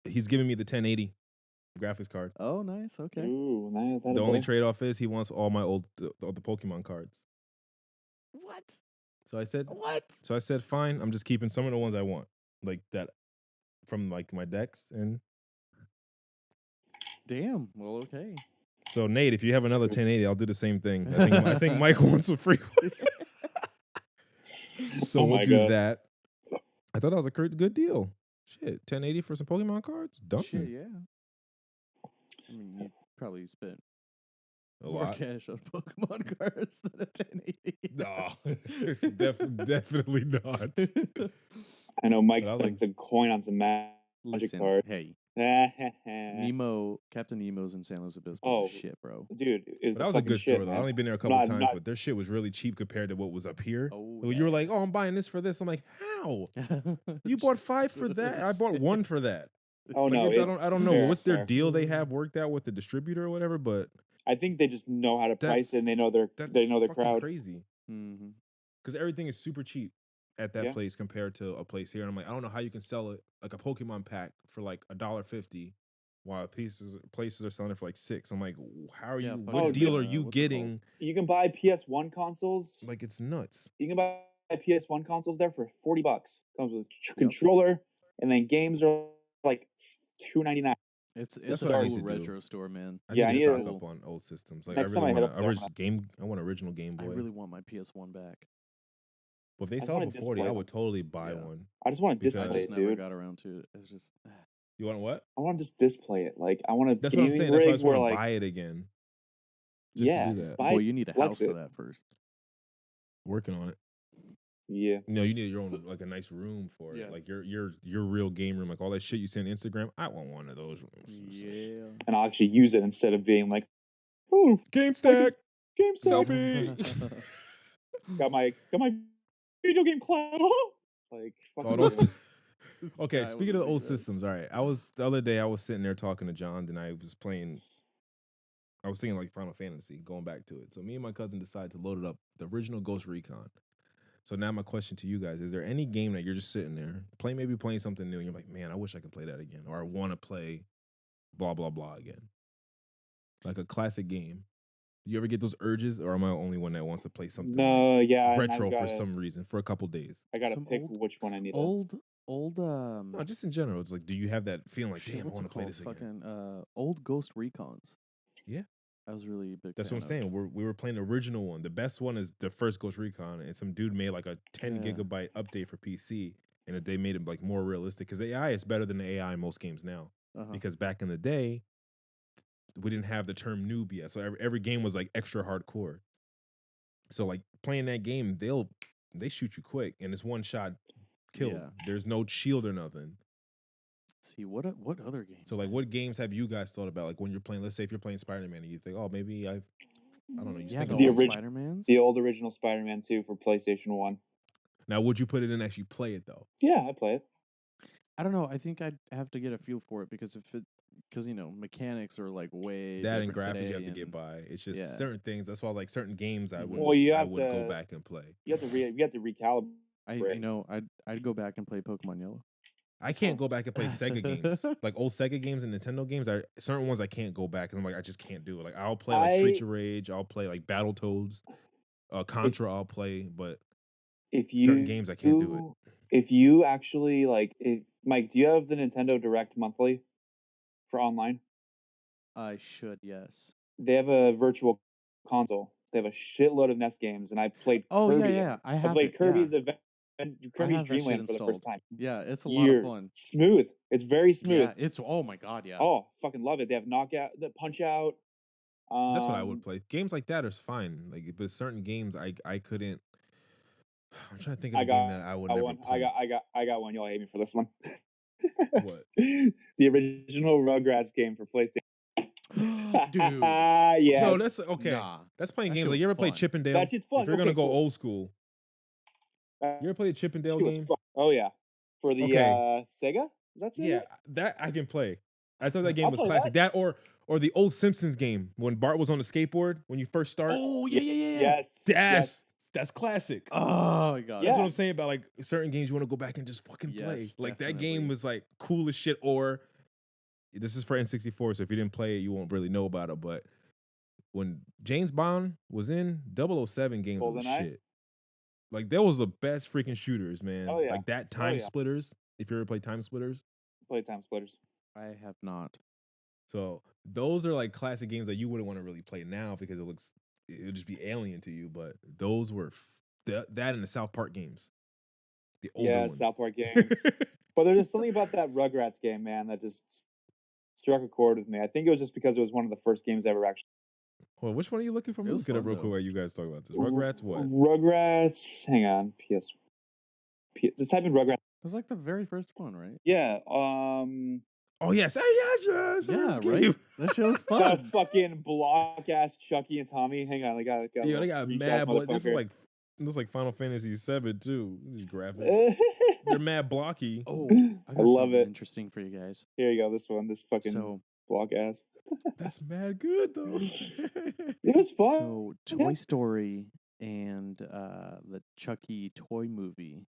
he's giving me the 1080 graphics card. Oh, nice. Okay. Ooh, the only trade-off is he wants all my old the Pokemon cards. What? So I said, what? So I said, fine. I'm just keeping some of the ones I want, like that, from my decks. And damn. Well, okay. So Nate, if you have another 1080, I'll do the same thing. I think Mike wants a free one. So we'll do that. I thought that was a good deal. Shit, 1080 for some Pokemon cards? Done. Shit, yeah. I mean, you probably spent a more lot cash on Pokemon cards than a 1080. No, definitely not. I know Mike spent a coin on some magic card. Hey, Captain Nemo's in San Luis Obispo. Oh shit, bro, dude, that was a good store though. I've only been there a couple times, but their shit was really cheap compared to what was up here. Oh, you were like, "Oh, I'm buying this for this." I'm like, "How? You bought 5 for that? I bought 1 for that." Oh no, I don't know what their deal they have worked out with the distributor or whatever, but I think they just know how to price it, and they know their crowd. Crazy. Mm-hmm. because everything is super cheap at that Yeah. place compared to a place here. And I'm like, I don't know how you can sell it like a Pokemon pack for like $1.50, while places are selling it for like $6. I'm like, how are you? fucking, What deal are what's you it called? getting? You can buy PS1 consoles. Like, it's nuts. You can buy PS1 consoles there for $40. Comes with a controller, and then games are like $2.99. It's That's a what I need cool to do. retro store, man. I Yeah, need I to need stock to- up on old systems. Like, Next I time I really hit want up there, original game. I want original Game I Boy. really want my PS1 back. But if they I sell wanna it for 40, I display would them. totally buy Yeah. one. I just want to Because- I display just it, never dude. got around to it. It's just You want what? I want to just display it. Like, I want a That's what I'm gaming saying. That's why I rig just where, want to like, buy it again. Just yeah, to do just that. buy boy, it, you need a flex house for it. that first. Working on it. Yeah. You know, you need your own like a nice room for it. Yeah. Like your real game room, like all that shit you see on Instagram. I want one of those rooms. Yeah. And I'll actually use it instead of being like, oh, Game stack, game stack. selfie. got my video game cloud. Like, fucking Oh, those. yeah. Okay, guy speaking with of the old big dress. systems, all right. The other day I was sitting there talking to John, and I was playing. I was thinking like Final Fantasy, going back to it. So me and my cousin decided to load it up, the original Ghost Recon. So now my question to you guys: is there any game that you're just sitting there maybe playing something new, and you're like, man, I wish I could play that again, or I want to play blah blah blah again, like a classic game? You ever get those urges, or am I the only one that wants to play something No, yeah. and retro I've for gotta- some reason for a couple days? I gotta Some pick old- which one I need. old No, just in general. It's like, do you have that feeling like, shit, damn, I what's want it to play called? this again? Fucking old Ghost Recons. Yeah. I was really a big That's fan what I'm of. saying. We were playing the original one. The best one is the first Ghost Recon, and some dude made like a 10 Yeah. gigabyte update for PC, and they made it like more realistic because the AI is better than the AI in most games now. Uh-huh. Because back in the day, we didn't have the term noob yet, so every game was like extra hardcore. So like playing that game, they shoot you quick, and it's one shot kill. Yeah. There's no shield or nothing. See what other games? So like, what games have you guys thought about? Like when you're playing, let's say if you're playing Spider-Man, and you think, oh, maybe I don't know. You Yeah, think the of The old something. Spider-Mans. The old original Spider-Man 2 for PlayStation 1. Now, would you put it in and actually play it though? Yeah, I play it. I don't know. I think I'd have to get a feel for it because mechanics are like way That and different graphics you today, have to get and- by. It's just yeah. certain things. That's why like certain games I would Well, you I have would to- go back and play. You have to recalibrate. I'd go back and play Pokemon Yellow. I can't go back and play Sega games, like old Sega games and Nintendo games. Certain ones I can't go back, and I'm like, I just can't do it. Like I'll play like Streets of Rage, I'll play like Battletoads, Contra, I'll play, but If you certain games I can't do it. If you actually Mike, do you have the Nintendo Direct monthly for online? I should, yes. They have a virtual console. They have a shitload of NES games, and I played Oh Kirby. yeah. I I have played it, Kirby's yeah. Kirby's have that shit Dream Land for the installed. first time. Yeah, it's a lot of fun. Smooth. It's very smooth. Yeah, it's oh my god, yeah. Oh, fucking love it. They have the Punch Out. That's what I would play. Games like that are fine. Like, but certain games I couldn't. I'm trying to think of a game that I would never one. play. I got one. Y'all hate me for this one. What? The original Rugrats game for PlayStation. Dude. Yes. No, that's okay. Nah, That's playing that games. shit Like, you was ever play fun. Chip and Dale? That shit's fun. If you're gonna Okay, go cool. old school, you ever play a Chip and Dale Shit was game? fun. Oh yeah, for the Okay. Sega. Is that Sega? Yeah, that I can play. I thought that game I'll was play classic. That or the old Simpsons game when Bart was on the skateboard when you first start. Oh yeah. Yes. That's classic. Oh my god. That's Yeah. what I'm saying about like certain games you want to go back and just fucking play. Yes, Like that definitely. game was like cool as shit. Or this is for N64, so if you didn't play it, you won't really know about it. But when James Bond was in 007 games was GoldenEye? shit. Like that was the best freaking shooters, man. Oh, yeah. Like that Time yeah. Splitters. If you ever played Time Splitters. Play Time Splitters. I have not. So those are like classic games that you wouldn't want to really play now because it would just be alien to you. But those were that and the South Park games, the older ones. South Park games. But there's just something about that Rugrats game, man, that just struck a chord with me. I think it was just because it was one of the first games I ever actually. Well, which one are you looking for? It was Look it up fun, real though. quick while you guys talk about this. Rugrats, what? Rugrats. Hang on. Just type in Rugrats. It was like the very first one, right? Yeah. Oh yes, yes. Yeah, right. That shit was That fun. fucking block ass Chucky and Tommy. Hang on, I got Yeah, they got mad. But this is motherfucker. like Final Fantasy VII too. These graphics, they're mad blocky. Oh, I love it. Interesting for you guys. Here you go. This one. This fucking So block ass. That's mad good though. It was fun. So Toy Story and the Chucky toy movie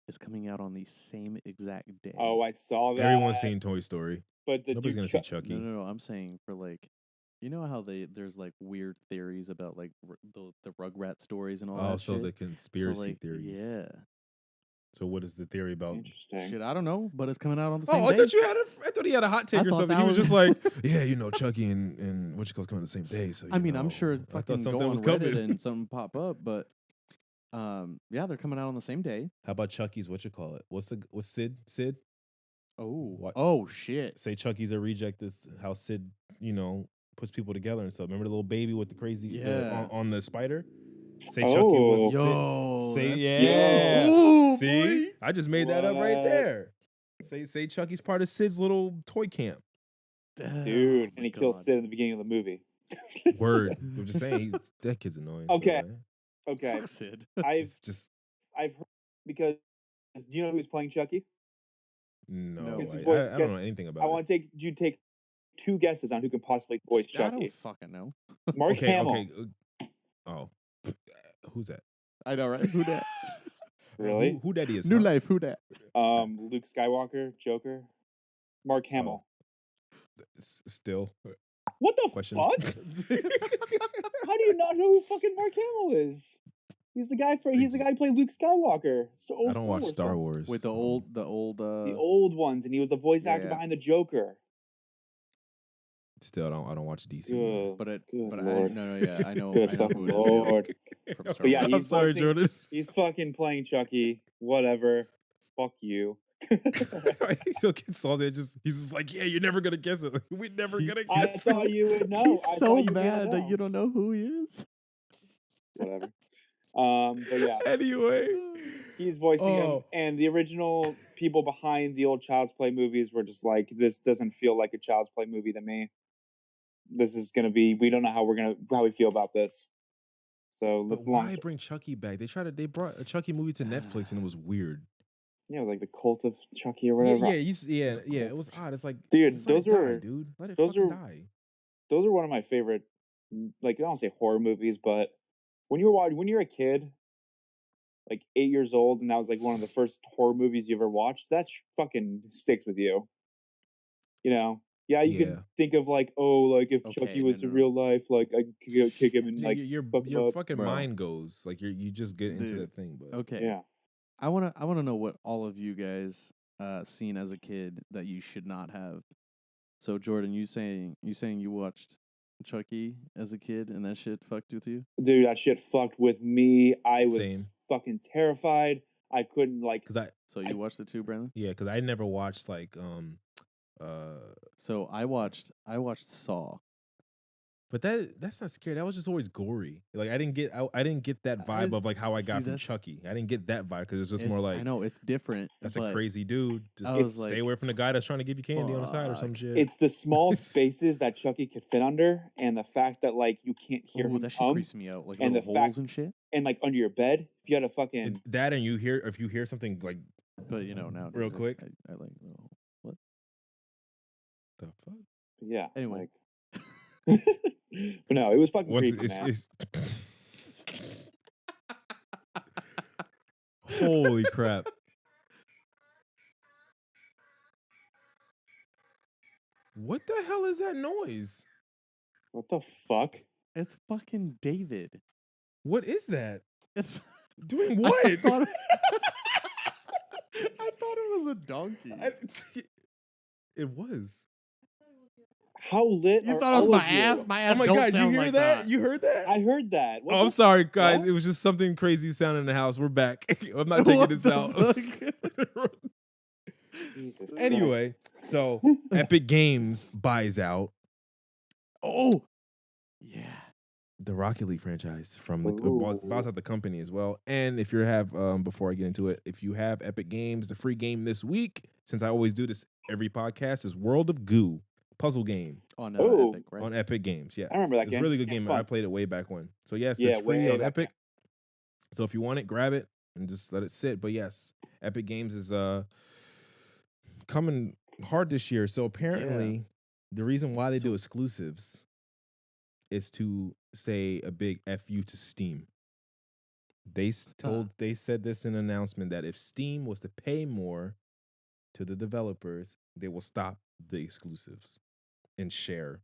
is coming out on the same exact day. Oh, I saw that. Everyone's seen Toy Story. But nobody's gonna see Chucky. No. I'm saying for like, you know how there's like weird theories about like the Rugrat stories and all that. Oh, so shit? the conspiracy theories. Yeah. So what is the theory about? Interesting. Shit, I don't know, but it's coming out on the same Oh, day. I thought he had a hot take or something. He was just like, yeah, Chucky and what you call's coming on the same day. So I mean, I'm sure fucking go on Reddit and something pop up, but yeah, they're coming out on the same day. How about Chucky's what you call it? What's Sid? Sid? Oh shit. Say Chucky's a reject. This how Sid, puts people together and stuff. Remember the little baby with the crazy on the spider? Say Chucky was See? Boy. I just made that up right there. Say Chucky's part of Sid's little toy camp. Dude, and he kills Sid in the beginning of the movie. Word. I'm just saying, that kid's annoying. Okay. So, okay. Fuck Sid. I've heard, because do you know who's playing Chucky? No, I don't know anything about it. I want to take two guesses on who can possibly voice Chucky. I don't fucking know. Mark Hamill. Okay. Oh. Who's that? I know, right? Who that? Really? Who that is? New Life. Who that? Luke Skywalker, Joker, Mark Hamill. Still. What the fuck? How do you not know who fucking Mark Hamill is? He's the guy who played Luke Skywalker. I don't watch Star Wars. With the old the old ones, and he was the voice actor behind the Joker. Still, I don't watch DC. I know. Good fucking Lord. But yeah, I'm sorry, Jordan. He's fucking playing Chucky. Whatever. Fuck you. He'll get salty. He's just like, yeah, you're never gonna guess it. We're never gonna guess it. I thought you would know. He's so mad that you don't know who he is. Whatever. But yeah. Anyway, he's voicing him, and the original people behind the old Child's Play movies were just like, this doesn't feel like a Child's Play movie to me. This is gonna be. We don't know how we feel about this. So let's. Why bring Chucky back? They brought a Chucky movie to Netflix, and it was weird. Yeah, it was like the Cult of Chucky or whatever. Yeah. It was odd. It's like, dude, those are let it fucking die. Those are one of my favorite. Like, I don't say horror movies, but when you're a kid, like 8 years old, and that was like one of the first horror movies you ever watched, that fucking sticks with you. Yeah, you could think of like, if Chucky was in real life, like I could kick him and like your fucking mind goes like you just get into that thing. But okay, yeah, I wanna know what all of you guys seen as a kid that you should not have. So Jordan, you saying you watched Chucky as a kid and that shit fucked with you? Dude, that shit fucked with me. I was fucking terrified. I couldn't So you watched it too, Brandon? Yeah, because I never watched like So I watched Saw. But that's not scary. That was just always gory. Like I didn't get that vibe of like how I got from Chucky. I didn't get that vibe because it's just more like, I know it's different. That's a crazy dude. Just stay away from the guy that's trying to give you candy on the side or some shit. It's the small spaces that Chucky could fit under, and the fact that like you can't hear him that shit creeps me out. Like and the holes and shit. And like under your bed, if you had a fucking that, and if you hear something like, but now real quick, I like what the fuck. Yeah. Anyway. Like, but no, it was fucking creepy, man. Holy crap. What the hell is that noise? What the fuck? It's fucking David. What is that? It's doing what? I thought it was a donkey. It was. How lit? You thought it was my ass? My ass. Oh my don't god! sound You hear like that? You heard that? I heard that. Oh, I'm sorry, guys. It was just something crazy sounding in the house. We're back. I'm not taking this out. Jesus anyway, so Epic Games buys out. Oh, yeah. The Rocket League franchise from buys out the company as well. And if you have, before I get into it, if you have Epic Games, the free game this week, since I always do this every podcast, is World of Goo. Puzzle game on Epic, right? On Epic Games, yes. I remember that game. It's a really good game. I played it way back when. So yes, it's free on Epic. So if you want it, grab it and just let it sit. But yes, Epic Games is coming hard this year. So apparently, the reason why they do exclusives is to say a big F you to Steam. They said this in an announcement that if Steam was to pay more to the developers, they will stop the exclusives and share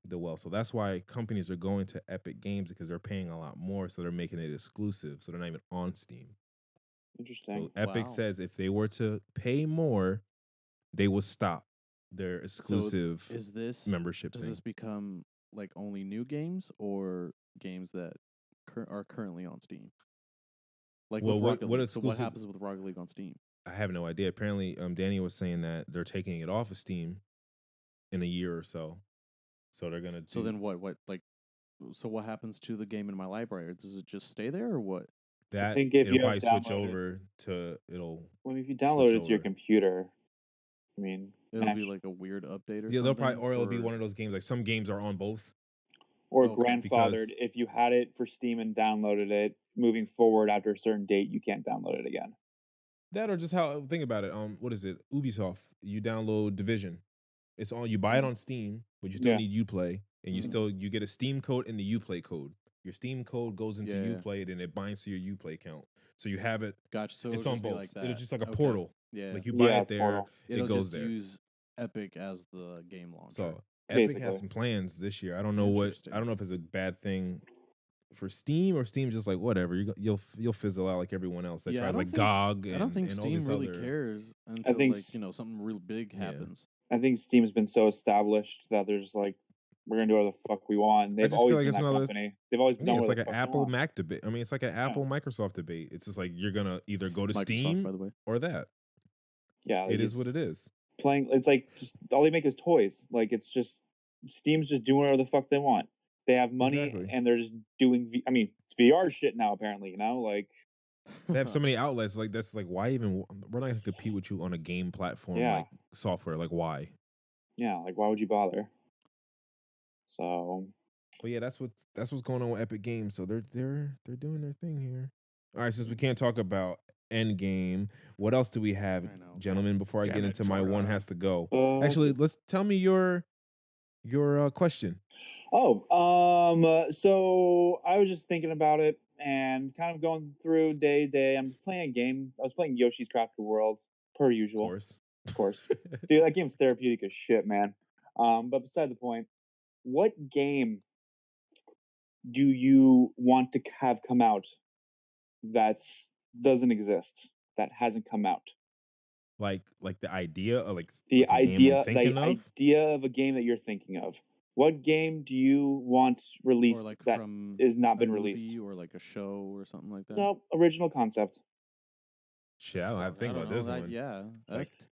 the wealth. So that's why companies are going to Epic Games, because they're paying a lot more, so they're making it exclusive. So they're not even on Steam. Interesting. So Epic says if they were to pay more, they will stop their exclusive membership does thing. this become like only new games or games that are currently on Steam? Like with Rocket League. So what happens with Rocket League on Steam? I have no idea. Apparently, Danny was saying that they're taking it off of Steam in a year or so. So they're gonna. So then what? So what happens to the game in my library? Does it just stay there or what? That I think if it'll probably switch over to if you download it to your computer, I mean, it'll be like a weird update or something. They'll probably, or it'll be one of those games like some games are on both. Or grandfathered. If you had it for Steam and downloaded it, moving forward after a certain date, you can't download it again. That or just how, think about it. What is it? Ubisoft. You download Division. It's on. You buy it on Steam, but you still need Uplay, and you get a Steam code and the Uplay code. Your Steam code goes into Uplay, and it binds to your Uplay account. So you have it. Gotcha. So it's on both. Like it's just like a portal. Yeah. Like you buy it there, it'll it goes just there. Use Epic as the game launcher. So Epic has some plans this year. I don't know if it's a bad thing for Steam, or Steam's just like whatever. You'll fizzle out like everyone else that tries like GOG. And, I don't think Steam really cares until something real big happens. I think Steam's been so established that there's like we're gonna do whatever the fuck we want. They've always been that company. They've always done it's like an Apple Mac debate. I mean, it's like an Apple Microsoft debate. It's just like you're gonna either go to Steam by the way. or that. Yeah, it is what it is. Playing, it's like just all they make is toys. Like it's just Steam's just doing whatever the fuck they want. They have money and they're just doing. VR shit now. Apparently, like they have so many outlets. Like that's like why even we're not gonna compete with you on a game platform like software. Like why? Yeah, like why would you bother? So, but yeah, that's what's going on with Epic Games. So they're doing their thing here. All right, since we can't talk about End Game, what else do we have, gentlemen? Before I get into my one has to go. Actually, let's tell me your question. So I was just thinking about it and kind of going through day to day. I'm playing a game. I was playing Yoshi's Crafted World per usual. Of course. Dude, that game's therapeutic as shit, man. But beside the point, what game do you want to have come out that doesn't exist, that hasn't come out? Like the idea of the idea of a game that you're thinking of. What game do you want released that is not been released? Or like a show or something like that? No, original concept. Shit, I don't have to think about this one. Yeah,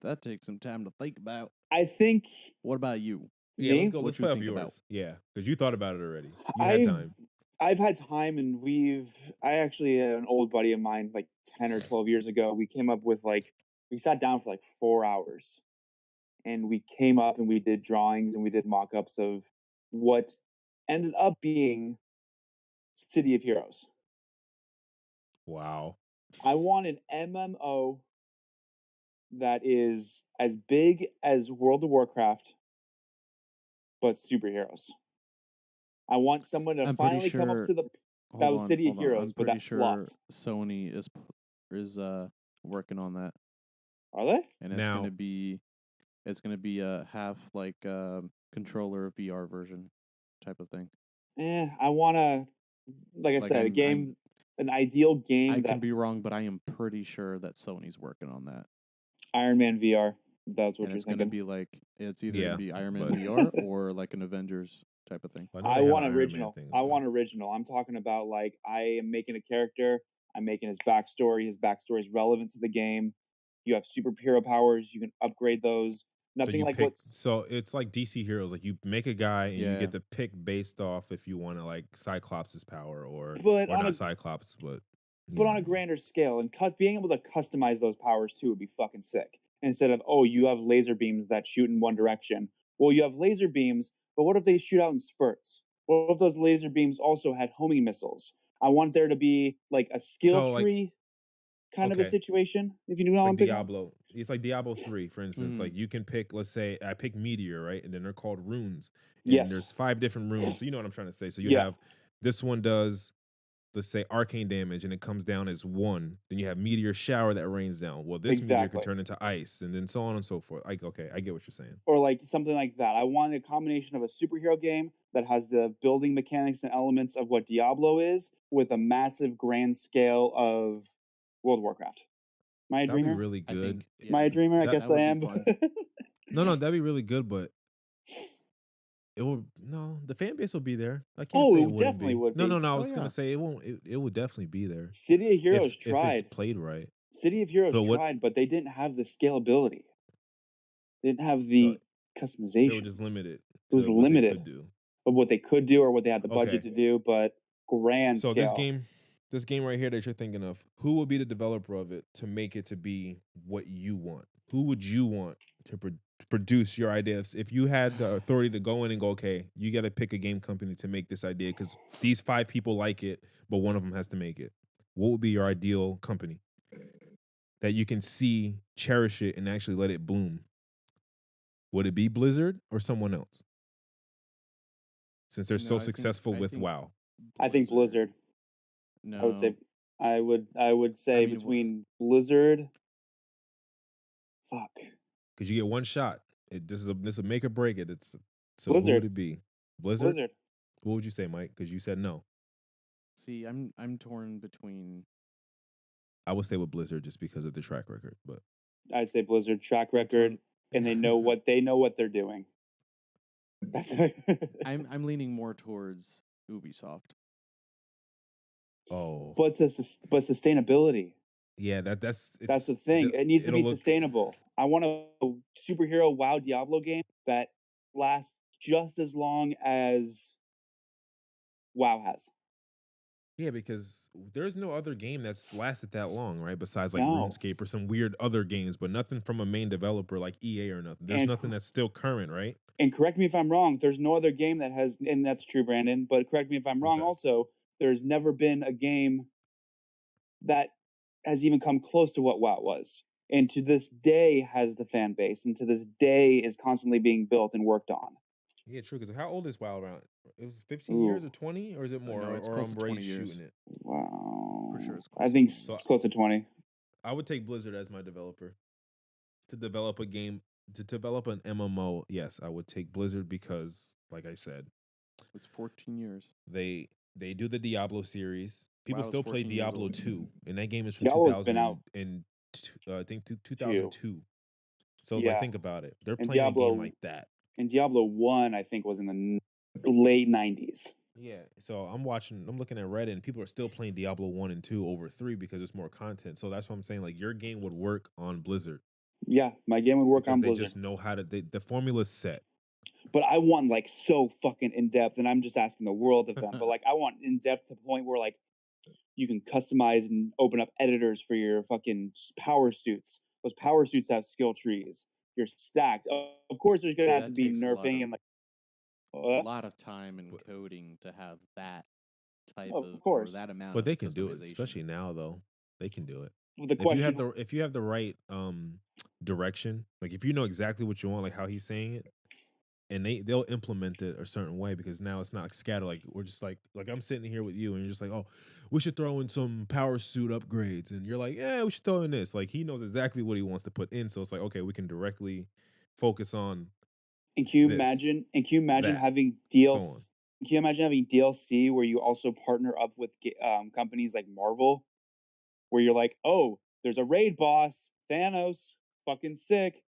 that takes some time to think about. I think. What about you? Yeah, let's go. Let's play up yours. Yeah, because you thought about it already. You had time. I've had time, and I actually had an old buddy of mine, like 10 or 12 years ago. We came up with we sat down for like 4 hours, and we came up and we did drawings and we did mock-ups of what ended up being City of Heroes. Wow. I want an MMO that is as big as World of Warcraft, but superheroes. I want someone to finally come up to that was City of Heroes, but that flopped. Sony is working on that. Are they? And it's gonna be a half like controller VR version type of thing. I wanna, like I said, an ideal game. I can be wrong, but I am pretty sure that Sony's working on that. Iron Man VR. That's what you're it's thinking. Gonna be like it's either gonna be Iron Man VR or like an Avengers type of thing. I want original. Want original. I'm talking about I am making a character. I'm making his backstory. His backstory is relevant to the game. You have superhero powers. You can upgrade those. Nothing so it's like DC Heroes. Like you make a guy and you get to pick based off if you want to like Cyclops' power or not Cyclops, but on a grander scale, and being able to customize those powers too would be fucking sick. Instead of you have laser beams that shoot in one direction. Well, you have laser beams, but what if they shoot out in spurts? What if those laser beams also had homing missiles? I want there to be like a skill tree. Kind of a situation, if you know what I'm thinking. Diablo. It's like Diablo 3, for instance. Like you can pick, let's say I pick Meteor, right? And then they're called runes. And there's 5 different runes. So you know what I'm trying to say. So you have this one does let's say arcane damage and it comes down as 1, then you have meteor shower that rains down. Well, this meteor could turn into ice, and then so on and so forth. Like, okay, I get what you're saying. Or like something like that. I wanted a combination of a superhero game that has the building mechanics and elements of what Diablo is, with a massive grand scale of World of Warcraft. Am I a dreamer? That'd be really good. Am I a dreamer? I guess I am. No, that'd be really good, but it will the fan base will be there. I can't Oh, say it definitely would be. No, I was gonna say it won't. It would definitely be there. City of Heroes tried. If it's played right. City of Heroes tried, but they didn't have the scalability. They didn't have the customization. They were just limited. It was limited of what they could do or what they had the budget to do, but grand scale. So this game right here that you're thinking of, who will be the developer of it to make it to be what you want? Who would you want to produce your ideas? If you had the authority to go in and go, okay, you got to pick a game company to make this idea because these 5 people like it, but one of them has to make it. What would be your ideal company that you can see, cherish it, and actually let it bloom? Would it be Blizzard or someone else? Since they're so successful with WoW. I think Blizzard. No. I would say between Blizzard. Fuck. Because you get one shot. This is a make or break it. So Blizzard. Who would it be? Blizzard? What would you say, Mike? Because you said no. See, I'm torn between. I would stay with Blizzard just because of the track record, but I'd say Blizzard track record, and they know what they're doing. That's I'm leaning more towards Ubisoft. Oh, but sustainability. Yeah, that's the thing. It needs to be sustainable. I want a superhero WoW Diablo game that lasts just as long as WoW has. Yeah, because there's no other game that's lasted that long, right? Besides like RuneScape or some weird other games, but nothing from a main developer like EA or nothing. There's nothing that's still current, right? And correct me if I'm wrong, there's no other game that has, and that's true, Brandon, but correct me if I'm wrong also, there's never been a game that has even come close to what WoW was. And to this day has the fan base, and to this day is constantly being built and worked on. Yeah, true. Because how old is WoW around? It was 15 years or 20, or is it more? No, it's close to 20 years. Shooting it. Wow. For sure, it's I think close to 20. I would take Blizzard as my developer to develop a game, to develop an MMO. Yes, I would take Blizzard because, like I said, it's 14 years. They do the Diablo series. People still play Diablo 2, and that game is from Diablo's 2000 been out. I think 2002. So it's like, think about it. They're playing Diablo, a game like that. And Diablo 1, I think, was in the late 90s. Yeah. So I'm looking at Reddit, and people are still playing Diablo 1 and 2 over 3 because there's more content. So that's what I'm saying. Like, your game would work on Blizzard. Yeah, my game would work on Blizzard. They just know how to, the formula's set. But I want like so fucking in depth, and I'm just asking the world of them. But like, I want in depth to the point where like you can customize and open up editors for your fucking power suits. Those power suits have skill trees. You're stacked. Of course, there's gonna have to be nerfing and like a lot of time and coding to have that type of course. Or that amount. But they can do it, especially now. Though they can do it. The question, if you have the right direction, like if you know exactly what you want, like how he's saying it, and they'll implement it a certain way, because now it's not scattered. Like we're just like I'm sitting here with you, and you're just like, oh, we should throw in some power suit upgrades, and you're like, yeah, we should throw in this. Like he knows exactly what he wants to put in, so it's like, okay, we can directly focus on. And can you imagine? And can you imagine having DLC? Can you imagine having DLC where you also partner up with companies like Marvel, where you're like, oh, there's a raid boss, Thanos, fucking sick.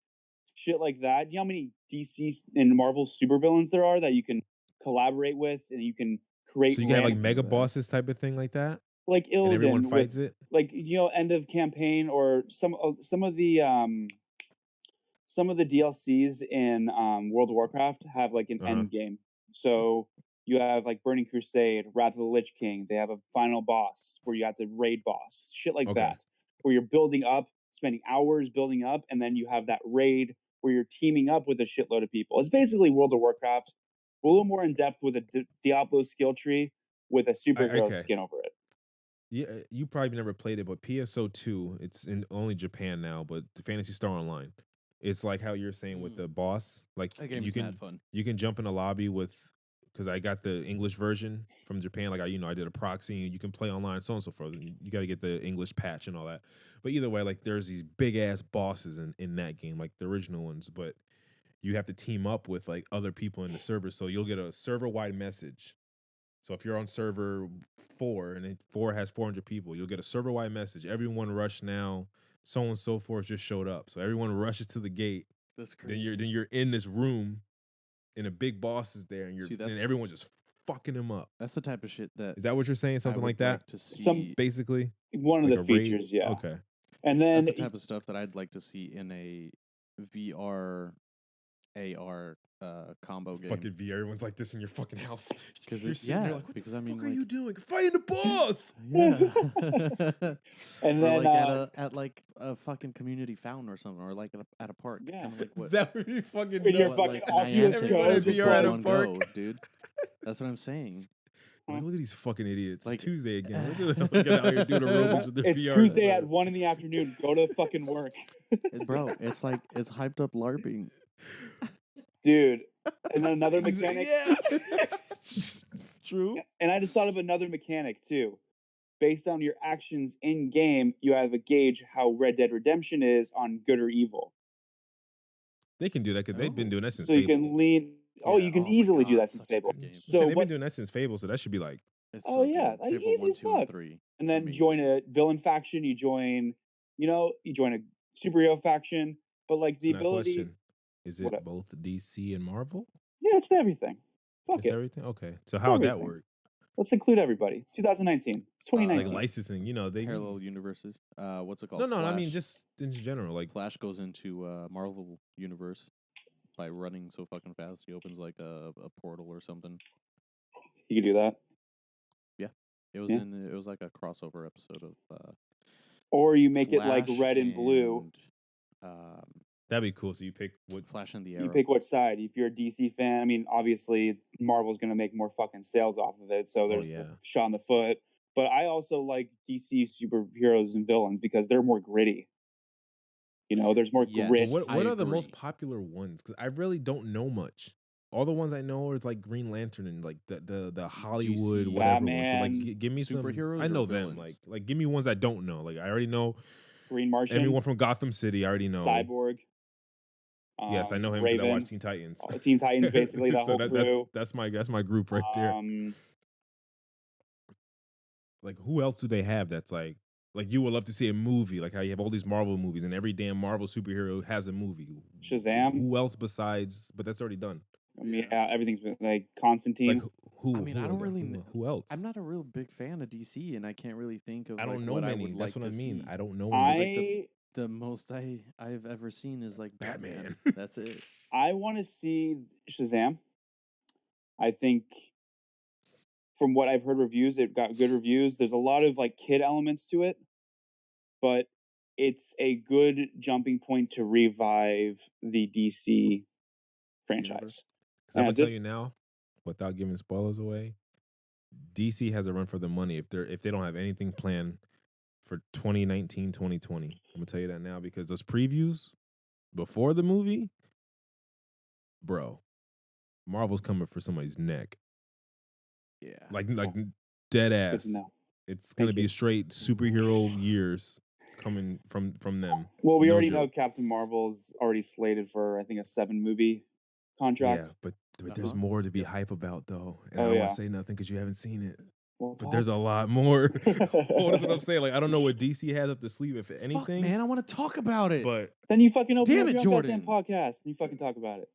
Shit like that. You know how many DC and Marvel supervillains there are that you can collaborate with, and you can create. So you can have like mega bosses type of thing like that. Like Illidan, and everyone fights it. Like end of campaign, or some of the DLCs in World of Warcraft have like an end game. So you have like Burning Crusade, Wrath of the Lich King. They have a final boss where you have to raid boss, shit like that, where you're building up, spending hours building up, and then you have that raid where you're teaming up with a shitload of people. It's basically World of Warcraft, a little more in depth with a Diablo skill tree with a superhero skin over it. Yeah, you probably never played it, but PSO2, it's in only Japan now, but the Phantasy Star Online, it's like how you're saying with the boss. Like that game's you can fun. You can jump in a lobby with because I got the English version from Japan. Like I did a proxy, and you can play online, so on and so forth. You got to get the English patch and all that. But either way, like there's these big ass bosses in that game, like the original ones. But you have to team up with like other people in the server, so you'll get a server wide message. So if you're on server 4 and 4 has 400 people, you'll get a server wide message. Everyone rush now. So on and so forth just showed up. So everyone rushes to the gate. That's crazy. Then you're in this room, and a big boss is there, and and everyone just fucking him up. That's the type of shit that is that what you're saying? Something like that? to see. Basically, one of like the a raid? features, yeah. Okay. And then that's the type of stuff that I'd like to see in a VR AR combo game. Fucking VR, everyone's like this in your fucking house. Because you're sitting there like, what because the I mean, fuck are you doing? Fighting the boss! Yeah. and or then like at like a fucking community fountain or something, or like at a park. Yeah. Kind of like what That would be fucking in your nuts. fucking like Oculus Niantic Everyone Go, in just VR at a Pokemon park. Go, dude. That's what I'm saying. Like, look at these fucking idiots. Like- It's Tuesday again. Look at them get out here doing aerobics with their it's VR. Tuesday at 1 p.m. Go to fucking work. Bro, it's like it's hyped up LARPing. Dude. And then another mechanic. Yeah. True. And I just thought of another mechanic too. Based on your actions in game, you have a gauge how Red Dead Redemption is on good or evil. They can do that because they've been doing that since So you Fable. can lean. Oh, Yeah, you can my easily do God, that since such a Fable. good game. So they've what? been doing that since Fable, so that should be like It's Oh, so yeah, good. like, Fable easy 1, as 2, and fuck. 3. And then Amazing. join a villain faction. You join a superhero faction. But like the so now ability, question. Is it Whatever. both DC and Marvel? yeah, it's everything. Fuck It's it. everything? Okay. So how would that everything. work? Let's include everybody. It's 2019. It's Like 2019. licensing, they Parallel universes. What's it called? No, I mean Flash. just in general. Like Flash goes into Marvel universe by running so fucking fast. He opens like a portal or something. You can do that. It was like a crossover episode of Or you make it like Flash red and blue. that'd be cool. So you pick what Flash and the Arrow. You pick which side. If you're a DC fan, I mean, obviously Marvel's going to make more fucking sales off of it, so there's the shot in the foot. But I also like DC superheroes and villains because they're more gritty. There's more grit. What are the most popular ones? Because I really don't know much. All the ones I know is like Green Lantern and like the Hollywood DC, whatever Batman, ones. So like, give me some superheroes I know or them. villains? Like, give me ones I don't know. Like, I already know Green Martian, everyone from Gotham City. I already know Cyborg. Yes, I know him because I Raven. watch Teen Titans. Teen Titans, basically that So whole crew. that's my group right there. Like, who else do they have that's like you would love to see a movie, like how you have all these Marvel movies and every damn Marvel superhero has a movie. Shazam. Who else besides? But that's already done. I mean, yeah, everything's been like Constantine. Like who? I mean, I don't really know. Who else? I'm not a real big fan of DC, and I can't really think of. I don't know what many. I would That's like what I to mean. see. I don't know. The most I've ever seen is like Batman. That's it. I want to see Shazam. I think from what I've heard reviews, it got good reviews. There's a lot of like kid elements to it, but it's a good jumping point to revive the DC franchise. I'm gonna tell you now, without giving spoilers away, DC has a run for the money if they don't have anything planned for 2019, 2020. I'm gonna tell you that now because those previews before the movie, bro, Marvel's coming for somebody's neck. Yeah, like dead ass. No. It's gonna be straight superhero years coming from them. Well, we already know Captain Marvel's already slated for I think a 7-movie contract. Yeah, but there's more to be hype about though, and I Oh, don't yeah. want to say nothing because you haven't seen it. Well, but there's a lot more. That's what I'm saying. Like, I don't know what DC has up the sleeve, if anything. Fuck, man, I want to talk about it. But then you fucking open Damn up it, your Jordan. goddamn podcast and you fucking talk about it.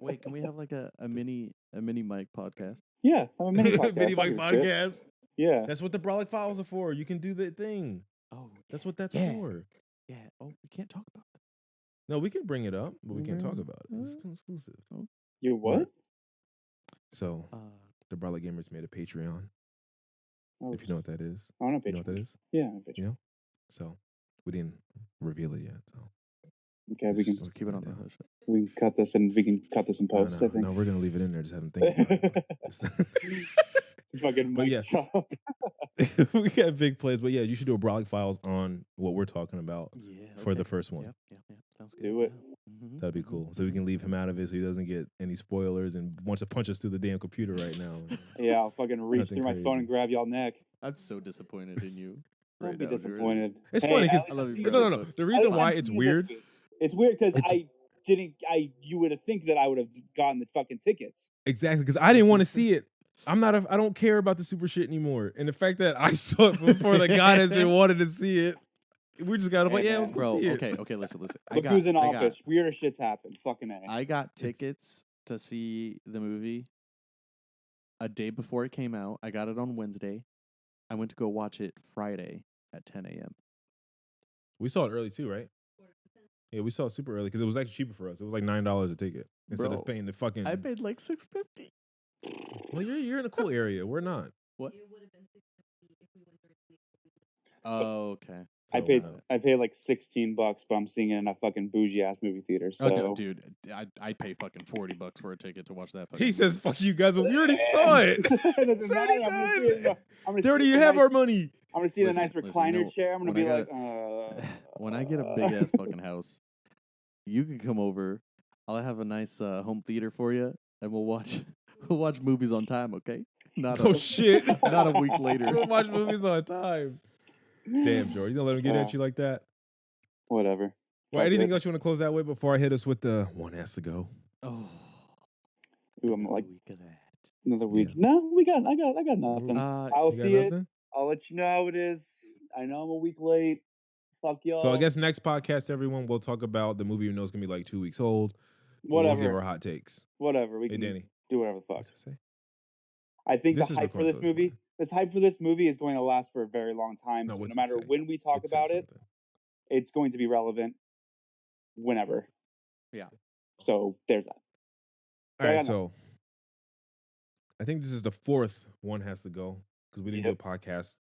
Wait, can we have like a mini mic podcast? Yeah, have a mini podcast. mini mic podcast. Yeah, that's what the Brolic Files are for. You can do the thing. Oh, that's what that's yeah. for. Yeah. Oh, we can't talk about that. No, we can bring it up, but we can't talk about it. It's exclusive. Oh. You what? So, the Brolic Gamers made a Patreon. Oh, if you know what that is. I don't know Patreon. You know what that is? Yeah, I you know. So we didn't reveal it yet. So okay, we can keep it on the hush. We can cut this and we can cut this in post. I think. No, we're gonna leave it in there. Just have them think about it. Fucking but yes, we got big plays. But yeah, you should do a Brolic Files on what we're talking about for the first one. Yeah, sounds good. Do it. That'd be cool. So we can leave him out of it so he doesn't get any spoilers and wants to punch us through the damn computer right now. Yeah, I'll fucking reach through my phone and grab y'all neck. I'm so disappointed in you. Don't be disappointed. It's funny because no. The reason why it's weird. It's weird because you would think that I would have gotten the fucking tickets. Exactly, because I didn't want to see it. I don't care about the super shit anymore. And the fact that I saw it before the guy that wanted to see it, we just gotta like, let's go see it. Okay, listen. Look who's in office. Weirder shit's happened. Fucking A. I got tickets to see the movie a day before it came out. I got it on Wednesday. I went to go watch it Friday at 10 a.m. We saw it early too, right? Yeah, we saw it super early because it was actually cheaper for us. It was like $9 a ticket instead of paying the fucking. I paid like $6.50. Well, you're in a cool area. We're not. What? Oh, okay. So I paid like $16, but I'm seeing it in a fucking bougie ass movie theater. So. Oh, dude, I'd pay fucking $40 for a ticket to watch that. He says, "Fuck you guys," but we already saw it. It doesn't matter. They already have our money. I'm gonna see a nice recliner chair. I'm gonna be like, when I get a big ass fucking house, you can come over. I'll have a nice home theater for you, and we'll watch movies on time. Okay? Shit! Not a week later. We'll watch movies on time. Damn, George, you gonna let him get at you like that? Whatever. Well, anything else you want to close that way before I hit us with the one has to go? Oh, ooh, I'm like week of that. Another week. Yeah. No, I got nothing. I'll see it. I'll let you know how it is. I know I'm a week late. Fuck y'all. So I guess next podcast, everyone, we'll talk about the movie. We know it's gonna be like 2 weeks old. Whatever. We'll give our hot takes. Whatever. We can Danny. Do whatever the fuck. I think the hype for this movie. This hype for this movie is going to last for a very long time. So no matter when we talk about it, it's going to be relevant whenever. Yeah. So there's that. All right. So I think this is the fourth one has to go because we didn't do a podcast,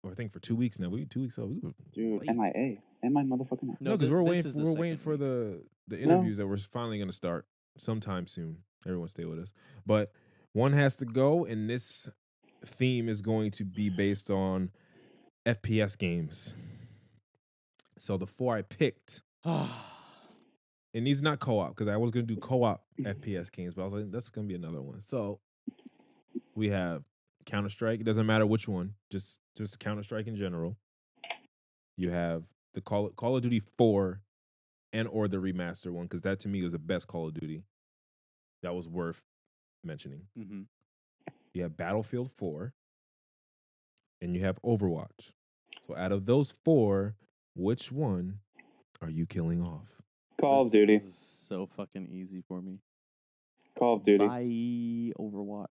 or I think for 2 weeks now. 2 weeks ago. Dude, MIA. Am I motherfucking? No, because we're waiting for the interviews that we're finally going to start sometime soon. Everyone stay with us. But one has to go, and this theme is going to be based on FPS games. So the 4 I picked, and these not co-op because I was going to do co-op FPS games, but I was like, that's going to be another one. So we have Counter-Strike. It doesn't matter which one, just Counter-Strike in general. You have the Call of Duty 4 and or the remaster one, because that to me was the best Call of Duty. That was worth mentioning. Mm-hmm. You have Battlefield 4, and you have Overwatch. So out of those 4, which one are you killing off? Call of Duty. This is so fucking easy for me. Call of Duty. Bye, Overwatch.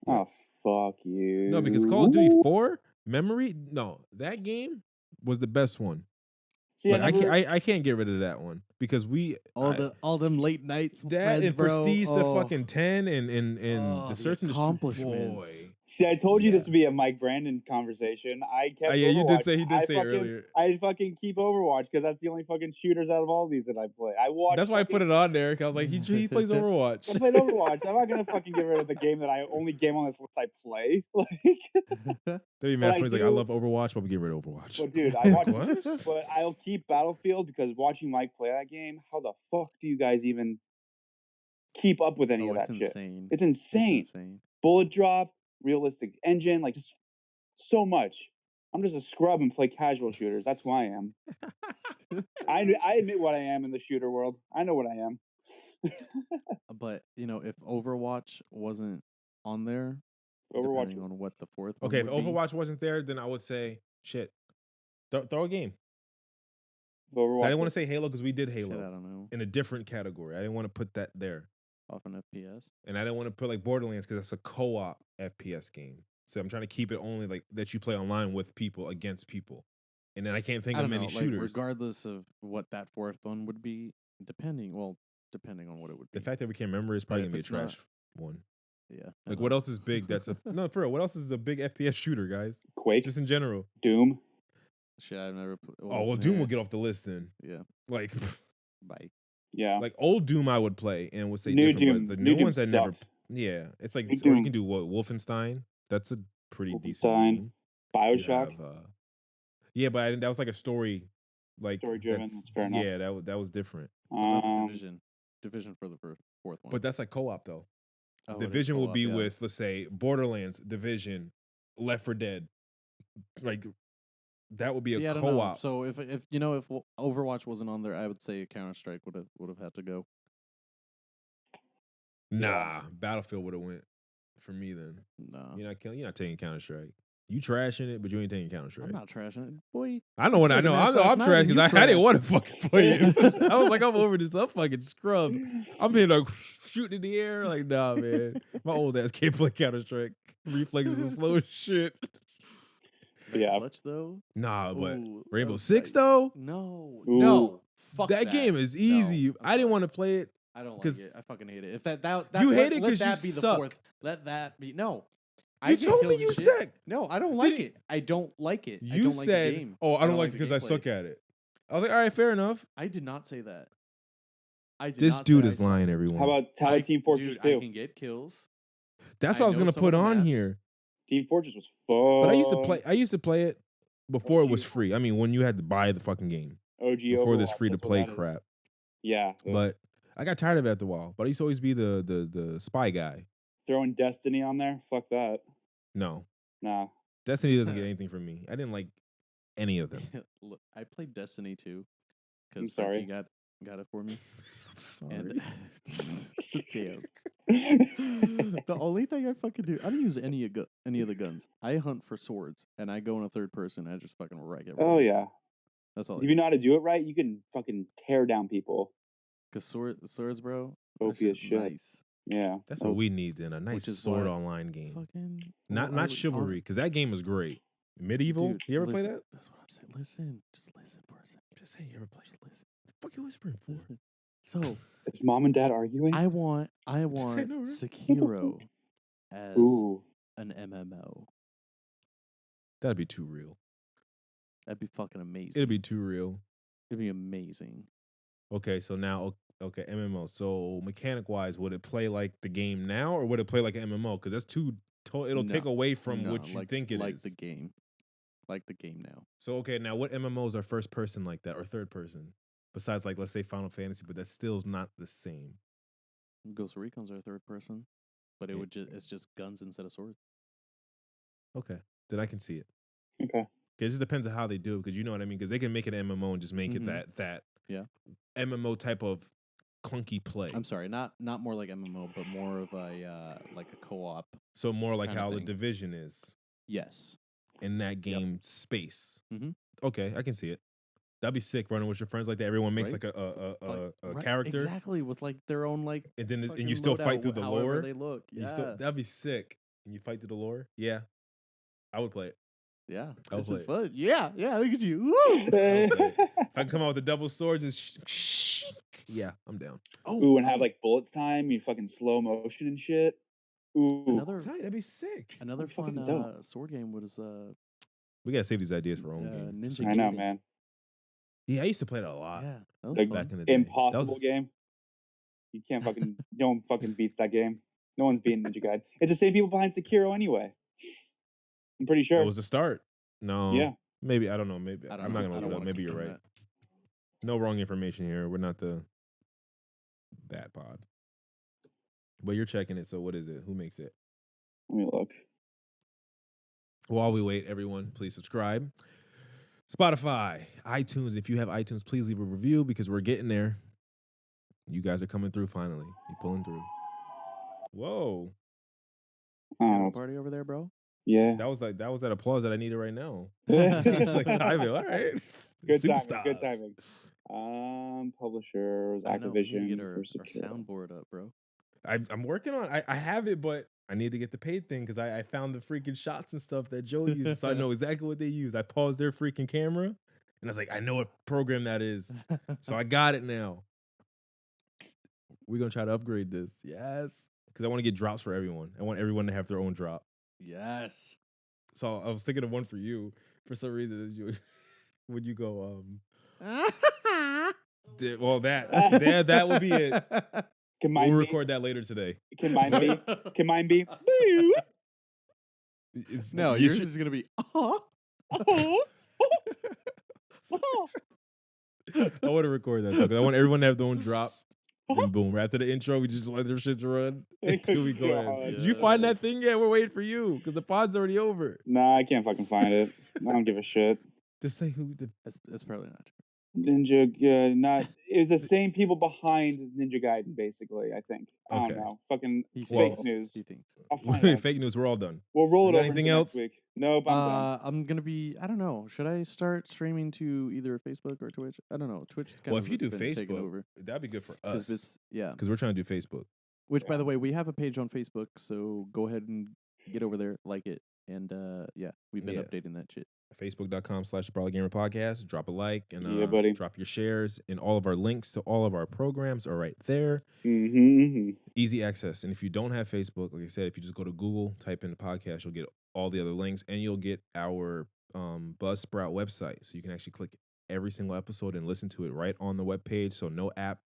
Oh, fuck you. No, because Call of Duty 4, that game was the best one. See, I can't get rid of that one because all them late nights. That friends, and Prestige to fucking 10 and the search and accomplishments. Boy. See, I told you this would be a Mike Brandon conversation. I kept. Yeah, Overwatch. He did say earlier. I fucking keep Overwatch because that's the only fucking shooters out of all these that I play. I watch. That's why I put it on there. Cause I was like, he plays Overwatch. I played Overwatch. I'm not gonna fucking get rid of the game that only game on this list I play. Like, they'd be mad for me. Like, I love Overwatch, but we get rid of Overwatch. But dude, I watch. But I'll keep Battlefield because watching Mike play that game. How the fuck do you guys even keep up with any of that shit? It's insane. Bullet drop. Realistic engine, like just so much. I'm just a scrub and play casual shooters. That's who I am. I admit what I am in the shooter world. I know what I am. But if Overwatch wasn't on there, depending on what the fourth one if Overwatch wasn't there, then I would say shit. Throw a game. So I didn't want to say Halo because we did Halo. Shit, I don't know. In a different category. I didn't want to put that there. Off an FPS. And I didn't want to put like Borderlands because that's a co-op FPS game. So I'm trying to keep it only like that you play online with people against people. And then I can't think of many shooters. Regardless of what that fourth one would be, depending on what it would be. The fact that we can't remember is probably going to be a trash one. Yeah. Like what else is big that's no, for real, what else is a big FPS shooter, guys? Quake? Just in general. Doom? Shit, I've never played. Well, Doom will get off the list then. Yeah. Like bye. Yeah, like old Doom I would play and would say new Doom. The new ones I never. Yeah, it's like so you can do what Wolfenstein. That's a pretty decent game. BioShock. Yeah, but that was like a story, like story driven. That's fair enough. Yeah, that was different. Division. Division for the fourth one. But that's like co-op though. Oh, Division will be yeah. with, let's say, Borderlands, Division, Left 4 Dead. Like that would be a I don't know. co-op. So if Overwatch wasn't on there, I would say Counter-Strike would have had to go. Nah, Battlefield would have went for me then. No. You're not taking Counter-Strike. You trashing it, but you ain't taking Counter-Strike. I'm not trashing it. Boy. I know I'm trash because I didn't want to fucking play it. I was like, I'm over this. I'm fucking scrubbed. I'm here like shooting in the air. Like, nah, man. My old ass can't play Counter-Strike. Reflexes are slow as shit. Yeah. Clutch though? Nah, but Ooh, Rainbow Six though? No. Ooh. No. Fuck that game is easy. No, I didn't want to play it. I don't like it. I fucking hate it. If that you hate let, it because you be suck. The fourth. Let that be no. You told me you suck. No, I don't like it. I don't like it. You I don't said, like the game. "Oh, I don't like it because I suck at it." I was like, "All right, fair enough." I did not say that. This dude is lying, everyone. How about Team Fortress 2? I can get kills. That's what I was gonna put on here. Team Fortress was fun. But I used to play it before it was free. I mean, when you had to buy the fucking game. OG before Overwatch, this free to play crap. Yeah. But I got tired of it after a while. But I used to always be the spy guy. Throwing Destiny on there? Fuck that. No. Nah. Destiny doesn't get anything from me. I didn't like any of them. Look, I played Destiny too. I'm sorry. He got it for me. I'm sorry. And damn. The only thing I fucking do, I don't use any of the guns. I hunt for swords, and I go in a third person. And I just fucking wreck it. Oh yeah. That's all. If you know how to do it right, you can fucking tear down people. Cause swords, bro. OP as shit. Nice. Yeah. That's what we need then. A nice sword online game. Fucking, not Chivalry, because that game was great. Medieval? Dude, you ever play that? That's what I'm saying. Listen. Just listen for a second. Just say you ever play. Just listen. What the fuck you whispering for? Listen. So it's mom and dad arguing? I want know, right? Sekiro as an MMO. That'd be too real. That'd be fucking amazing. It'd be too real. It'd be amazing. Okay, so now, MMO. So mechanic wise, would it play like the game now, or would it play like an MMO? Because that's it'll take away from what you think it is. Like the game. Like the game now. So okay, now what MMOs are first person like that, or third person? Besides, like, let's say Final Fantasy, but that still's not the same. Ghost Recon's are third person, but it's just guns instead of swords. Okay, then I can see it. Okay. It just depends on how they do it, because you know what I mean. Because they can make it an MMO and just make it that MMO type of clunky play. I'm sorry, not more like MMO, but more of a like a co-op. So more like how the Division is. Yes. In that game space. Mm-hmm. Okay, I can see it. That'd be sick, running with your friends like that. Everyone makes like a character, exactly, with like their own like, and you still fight through the lore. They look, that'd be sick. And you fight through the lore. Yeah, I would play it. Yeah, I would play it. Fun. Yeah. Look at you. Woo! If I come out with the double swords, yeah, I'm down. Ooh, and have like bullet time, you fucking slow motion and shit. Ooh, that'd be sick. Another fun sword game was we gotta save these ideas for our own games. I know, man. Yeah, I used to play that a lot. Yeah, that was back in the day. Impossible game. You can't fucking. No one fucking beats that game. No one's beating Ninja Gaiden. It's the same people behind Sekiro anyway. I'm pretty sure. It was the start. No. Yeah. Maybe I don't know. Maybe I'm not gonna look it up. Maybe you're right. That. No wrong information here. We're not that pod. But you're checking it. So what is it? Who makes it? Let me look. While we wait, everyone, please subscribe. Spotify, iTunes. If you have iTunes, please leave a review because we're getting there. You guys are coming through finally. You're pulling through. Whoa. Party over there, bro? Yeah. That was that applause that I needed right now. It's like timing. All right. Good timing. Publishers, Activision. Our soundboard up, bro. I'm working on I have it, but I need to get the paid thing because I found the freaking shots and stuff that Joe uses, so I know exactly what they use. I paused their freaking camera, and I was like, I know what program that is. So I got it now. We're going to try to upgrade this. Yes. Because I want to get drops for everyone. I want everyone to have their own drop. Yes. So I was thinking of one for you. For some reason, when you go, well, that will be it. We'll record that later today. Can mine be? No, yours is going to be. I want to record that because I want everyone to have their own drop. And boom, right after the intro, we just let their shit run until we go in. God. Did you find that thing yet? We're waiting for you because the pod's already over. Nah, I can't fucking find it. I don't give a shit. Just say who the That's probably not true. Ninja, not it's the same people behind Ninja Gaiden, basically. I think. I don't Okay. know. Fucking He fake thinks. news. He thinks. I'll find out. fake news? We're all done. We'll roll You it got over anything into else? next week. Nope, I'm done. I'm gonna be. I don't know. Should I start streaming to either Facebook or Twitch? I don't know. Twitch is kind Well, of if you do been taken Facebook, over. that'd be good for us. Yeah. Because we're trying to do Facebook. Which, by the way, we have a page on Facebook, so go ahead and get over there, like it, and yeah, we've been updating that shit. Facebook.com/BrawlerGamer Podcast. Drop a like and Yeah, buddy. drop your shares, and all of our links to all of our programs are right there. Mm-hmm. Easy access. And if you don't have Facebook, like I said, if you just go to Google, type in the podcast, you'll get all the other links, and you'll get our Buzzsprout website, so you can actually click every single episode and listen to it right on the webpage. So no app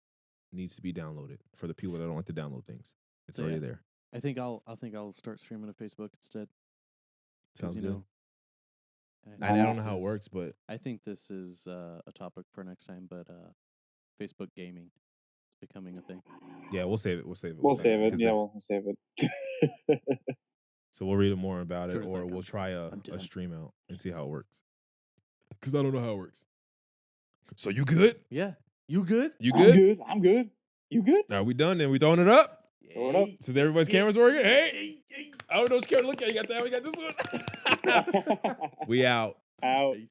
needs to be downloaded for the people that don't like to download things. It's already there. I think I'll start streaming to Facebook instead. Sounds good. I don't know how it works, but I think this is a topic for next time. But Facebook gaming is becoming a thing. Yeah, we'll save it. We'll save it. We'll save it. Yeah, we'll save it. So we'll read more about it, or like, we'll try a stream out and see how it works. Because I don't know how it works. So you good? Yeah. You good? You good? I'm good. You good? Are we done? Then we throwing it up? Throw it up. So everybody's cameras working? Hey! I don't know which camera to look at. You got that? We got this one. We out. Out. Peace.